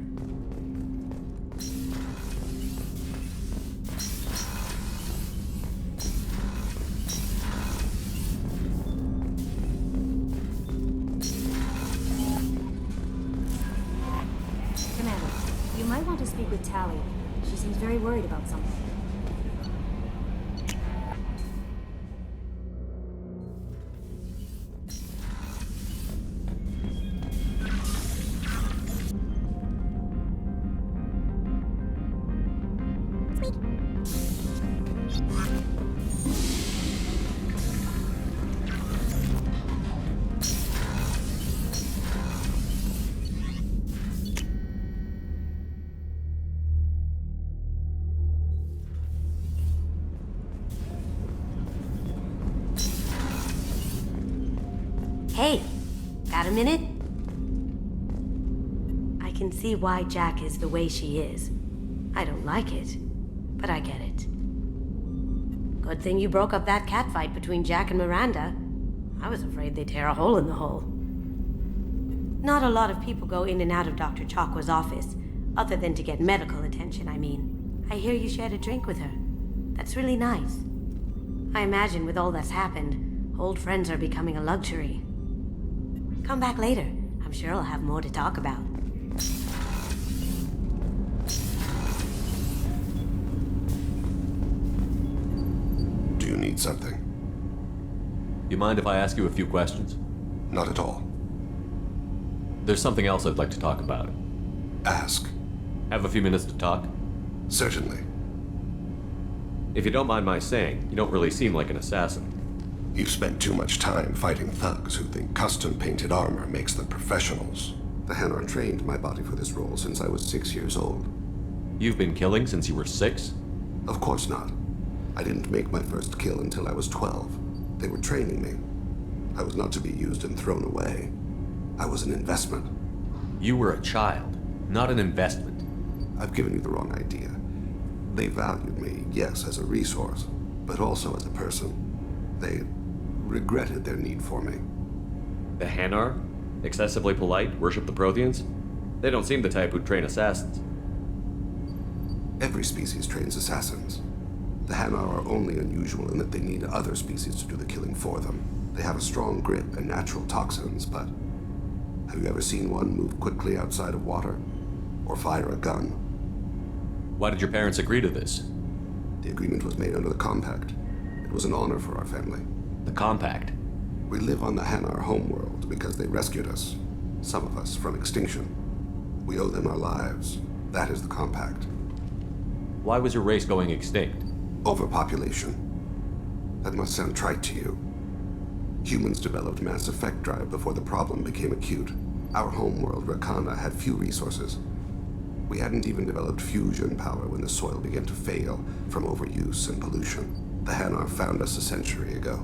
Commander, you might want to speak with Tali. She seems very worried about something. Hey, got a minute? I can see why Jack is the way she is. I don't like it, but I get it. Good thing you broke up that catfight between Jack and Miranda. I was afraid they'd tear a hole in the hull. Not a lot of people go in and out of Dr. Chakwa's office, other than to get medical attention, I mean. I hear you shared a drink with her. That's really nice. I imagine with all that's happened, old friends are becoming a luxury. Come back later. I'm sure I'll have more to talk about. Do you need something? You mind if I ask you a few questions? Not at all. There's something else I'd like to talk about. Ask. Have a few minutes to talk? Certainly. If you don't mind my saying, you don't really seem like an assassin. You've spent too much time fighting thugs who think custom-painted armor makes them professionals. The Hanar trained my body for this role since I was 6 years old. You've been killing since you were 6? Of course not. I didn't make my first kill until I was 12. They were training me. I was not to be used and thrown away. I was an investment. You were a child, not an investment. I've given you the wrong idea. They valued me, yes, as a resource, but also as a person. They regretted their need for me. The Hanar? Excessively polite, worship the Protheans? They don't seem the type who'd train assassins. Every species trains assassins. The Hanar are only unusual in that they need other species to do the killing for them. They have a strong grip and natural toxins, but have you ever seen one move quickly outside of water? Or fire a gun? Why did your parents agree to this? The agreement was made under the Compact. It was an honor for our family. The Compact? We live on the Hanar homeworld because they rescued us. Some of us from extinction. We owe them our lives. That is the Compact. Why was your race going extinct? Overpopulation. That must sound trite to you. Humans developed mass effect drive before the problem became acute. Our homeworld, Rakana, had few resources. We hadn't even developed fusion power when the soil began to fail from overuse and pollution. The Hanar found us a century ago.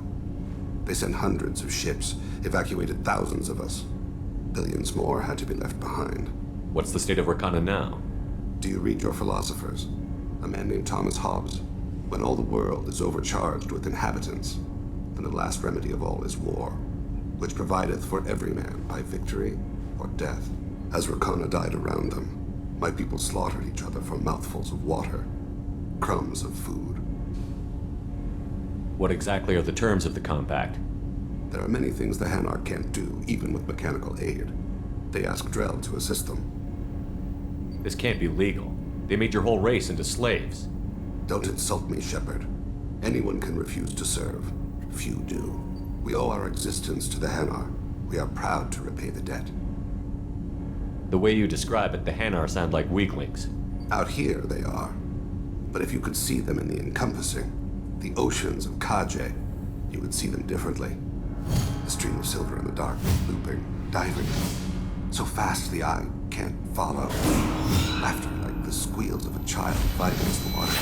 They sent hundreds of ships, evacuated thousands of us. Billions more had to be left behind. What's the state of Rakana now? Do you read your philosophers? A man named Thomas Hobbes. When all the world is overcharged with inhabitants, then the last remedy of all is war, which provideth for every man by victory or death. As Rakana died around them, my people slaughtered each other for mouthfuls of water, crumbs of food. What exactly are the terms of the Compact? There are many things the Hanar can't do, even with mechanical aid. They ask Drell to assist them. This can't be legal. They made your whole race into slaves. Don't insult me, Shepard. Anyone can refuse to serve. Few do. We owe our existence to the Hanar. We are proud to repay the debt. The way you describe it, the Hanar sound like weaklings. Out here, they are. But if you could see them in the encompassing, the oceans of Kaje, you would see them differently. A stream of silver in the dark, looping, diving. So fast the eye can't follow. Laughter like the squeals of a child fighting against the water.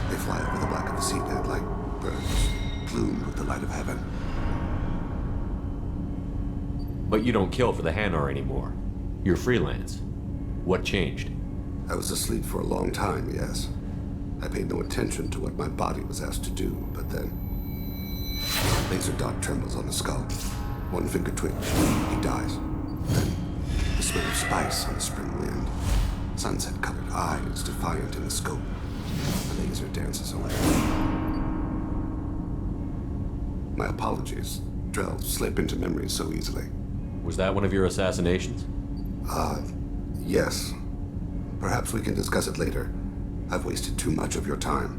They fly over the black of the seabed like birds, plumed with the light of heaven. But you don't kill for the Hanar anymore. You're freelance. What changed? I was asleep for a long time, yes. I paid no attention to what my body was asked to do, but then... Laser dot trembles on the skull. One finger twitch. He dies. Then, the smell of spice on the spring wind. Sunset-colored eyes defiant in the scope. The laser dances away. My apologies. Drell slip into memory so easily. Was that one of your assassinations? Yes. Perhaps we can discuss it later. I've wasted too much of your time.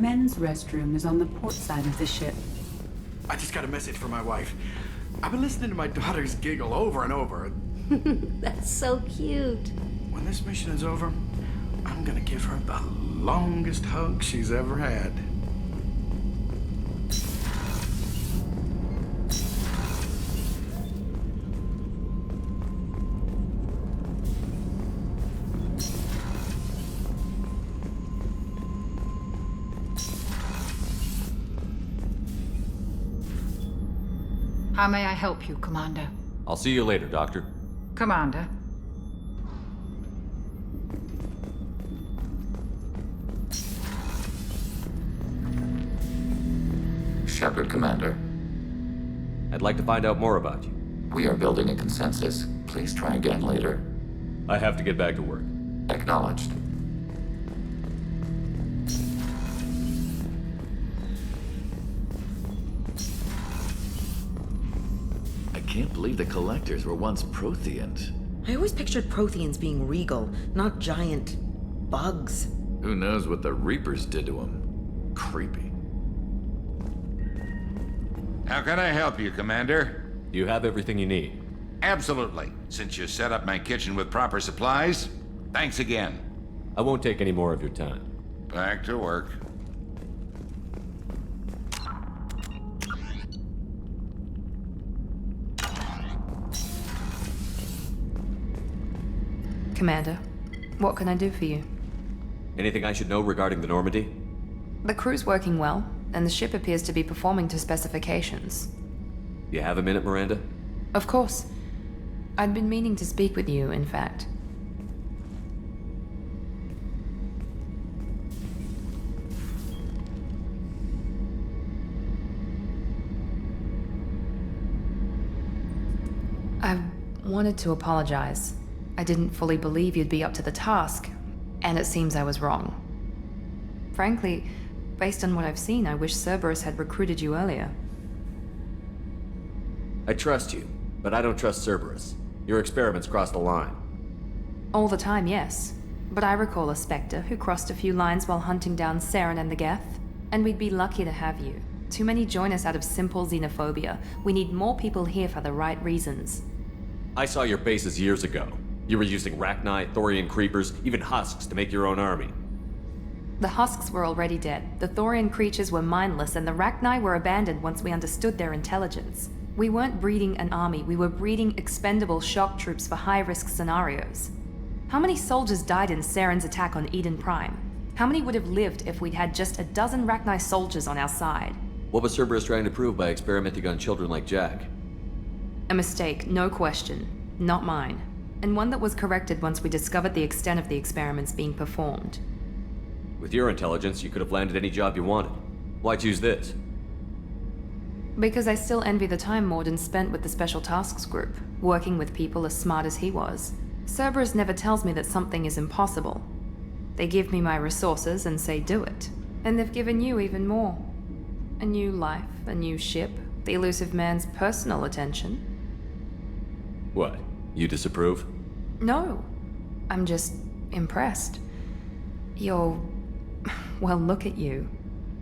men's restroom is on the port side of the ship. I just got a message from my wife. I've been listening to my daughters giggle over and over. That's so cute. When this mission is over, I'm gonna give her the longest hug she's ever had. How may I help you, Commander? I'll see you later, Doctor. Commander. Shepard, Commander. I'd like to find out more about you. We are building a consensus. Please try again later. I have to get back to work. Acknowledged. I can't believe the Collectors were once Protheans. I always pictured Protheans being regal, not giant bugs. Who knows what the Reapers did to them? Creepy. How can I help you, Commander? Do you have everything you need? Absolutely. Since you set up my kitchen with proper supplies, thanks again. I won't take any more of your time. Back to work. Commander, what can I do for you? Anything I should know regarding the Normandy? The crew's working well, and the ship appears to be performing to specifications. You have a minute, Miranda? Of course. I'd been meaning to speak with you, in fact. I wanted to apologize. I didn't fully believe you'd be up to the task, and it seems I was wrong. Frankly, based on what I've seen, I wish Cerberus had recruited you earlier. I trust you, but I don't trust Cerberus. Your experiments crossed the line. All the time, yes. But I recall a Spectre who crossed a few lines while hunting down Saren and the Geth. And we'd be lucky to have you. Too many join us out of simple xenophobia. We need more people here for the right reasons. I saw your bases years ago. You were using Rachni, Thorian creepers, even husks to make your own army. The husks were already dead. The Thorian creatures were mindless, and the Rachni were abandoned once we understood their intelligence. We weren't breeding an army, we were breeding expendable shock troops for high-risk scenarios. How many soldiers died in Saren's attack on Eden Prime? How many would have lived if we'd had just a dozen Rachni soldiers on our side? What was Cerberus trying to prove by experimenting on children like Jack? A mistake, no question. Not mine. And one that was corrected once we discovered the extent of the experiments being performed. With your intelligence, you could have landed any job you wanted. Why choose this? Because I still envy the time Morden spent with the Special Tasks Group, working with people as smart as he was. Cerberus never tells me that something is impossible. They give me my resources and say do it. And they've given you even more. A new life, a new ship, the elusive man's personal attention. What? You disapprove? No. I'm just impressed. You're... well, look at you.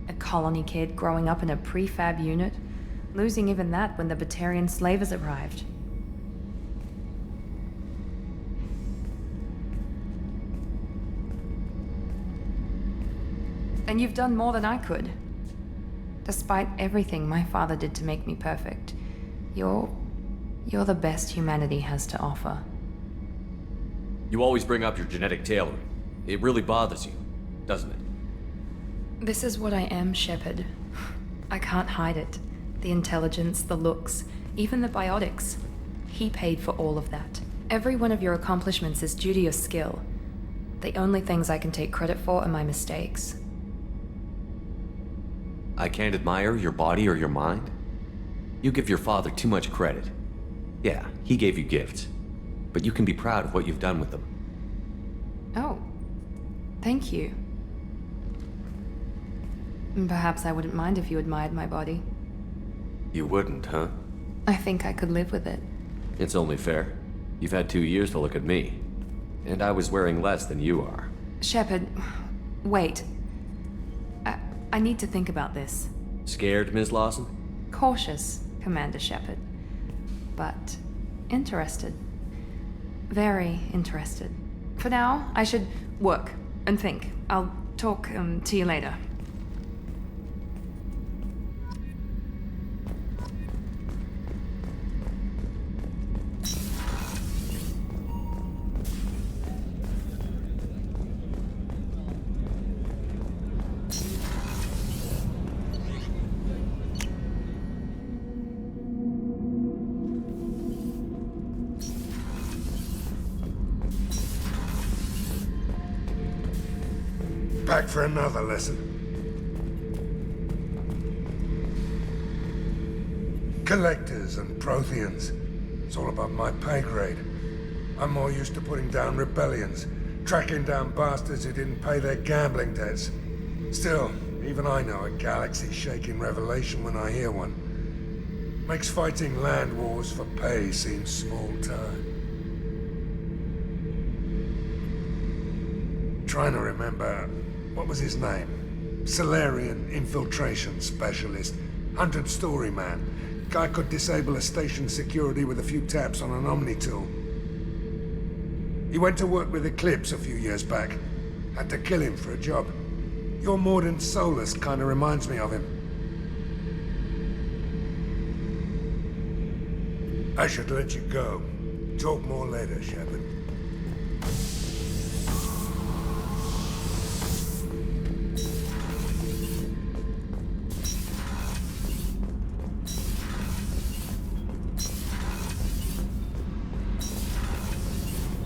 A colony kid growing up in a prefab unit, losing even that when the Batarian slavers arrived. And you've done more than I could. Despite everything my father did to make me perfect, you're the best humanity has to offer. You always bring up your genetic tailoring. It really bothers you, doesn't it? This is what I am, Shepard. I can't hide it. The intelligence, the looks, even the biotics. He paid for all of that. Every one of your accomplishments is due to your skill. The only things I can take credit for are my mistakes. I can't admire your body or your mind? You give your father too much credit. Yeah, he gave you gifts. But you can be proud of what you've done with them. Oh. Thank you. Perhaps I wouldn't mind if you admired my body. You wouldn't, huh? I think I could live with it. It's only fair. You've had 2 years to look at me. And I was wearing less than you are. Shepard, wait. I need to think about this. Scared, Ms. Lawson? Cautious, Commander Shepard. But interested. Very interested. For now, I should work and think. I'll talk to you later. Back for another lesson. Collectors and Protheans. It's all above my pay grade. I'm more used to putting down rebellions, tracking down bastards who didn't pay their gambling debts. Still, even I know a galaxy-shaking revelation when I hear one. Makes fighting land wars for pay seem small time. Trying to remember... what was his name? Solarian infiltration specialist. 100-story man. Guy could disable a station security with a few taps on an Omni tool. He went to work with Eclipse a few years back. Had to kill him for a job. Your Mordin Solus kind of reminds me of him. I should let you go. Talk more later, Shepard.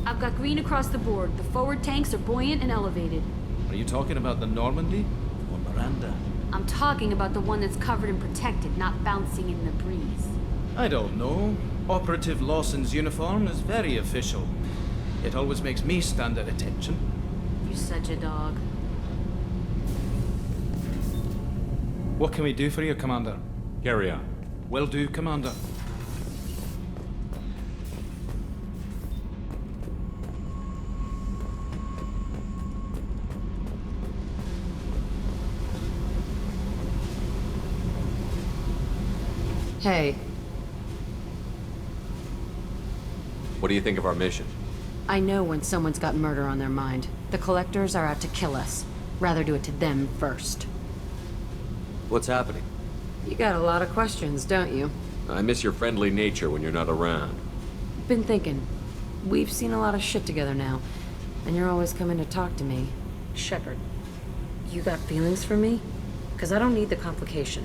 I've got green across the board. The forward tanks are buoyant and elevated. Are you talking about the Normandy? Or Miranda? I'm talking about the one that's covered and protected, not bouncing in the breeze. I don't know. Operative Lawson's uniform is very official. It always makes me stand at attention. You're such a dog. What can we do for you, Commander? Carry on. Will do, Commander. Hey, What do you think of our mission? I know when someone's got murder on their mind. The Collectors are out to kill us. Rather do it to them first. What's happening? You got a lot of questions, don't you? I miss your friendly nature when you're not around. Been thinking. We've seen a lot of shit together now, and you're always coming to talk to me. Shepard, you got feelings for me? 'Cause I don't need the complication.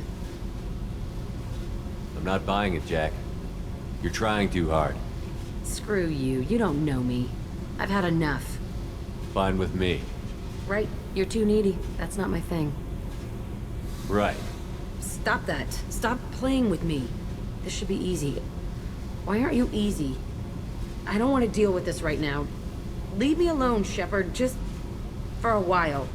I'm not buying it, Jack. You're trying too hard. Screw you. You don't know me. I've had enough. Fine with me. Right? You're too needy. That's not my thing. Right. Stop that. Stop playing with me. This should be easy. Why aren't you easy? I don't want to deal with this right now. Leave me alone, Shepard. Just for a while.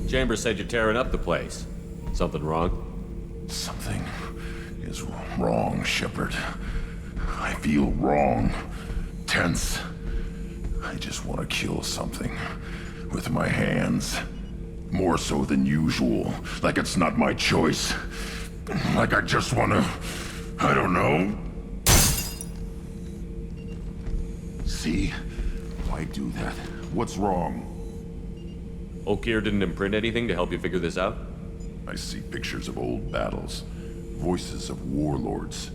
Chambers said you're tearing up the place. Something wrong? Something is wrong, Shepard. I feel wrong. Tense. I just want to kill something. With my hands. More so than usual. Like it's not my choice. Like I just want to... I don't know. See? Why do that? What's wrong? Okeer didn't imprint anything to help you figure this out? I see pictures of old battles, voices of warlords.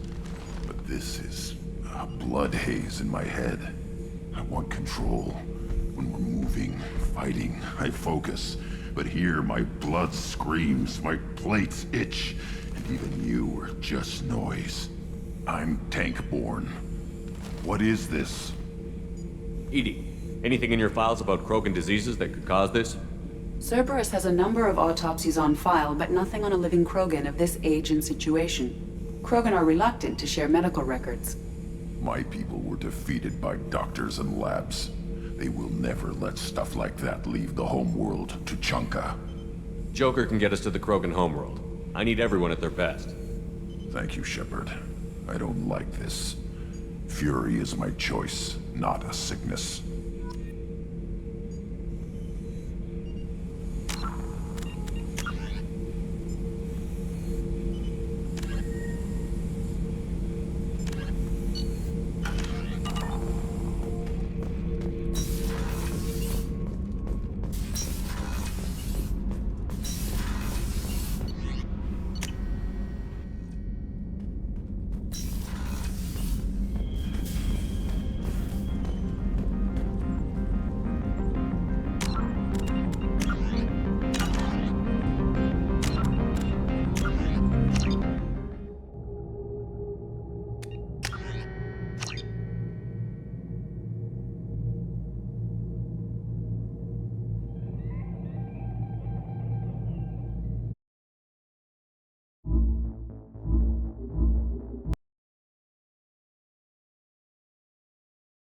But this is a blood haze in my head. I want control. When we're moving, fighting, I focus. But here my blood screams, my plates itch, and even you are just noise. I'm tank-born. What is this? EDI, anything in your files about Krogan diseases that could cause this? Cerberus has a number of autopsies on file, but nothing on a living Krogan of this age and situation. Krogan are reluctant to share medical records. My people were defeated by doctors and labs. They will never let stuff like that leave the homeworld to Chunka. Joker can get us to the Krogan homeworld. I need everyone at their best. Thank you, Shepard. I don't like this. Fury is my choice, not a sickness.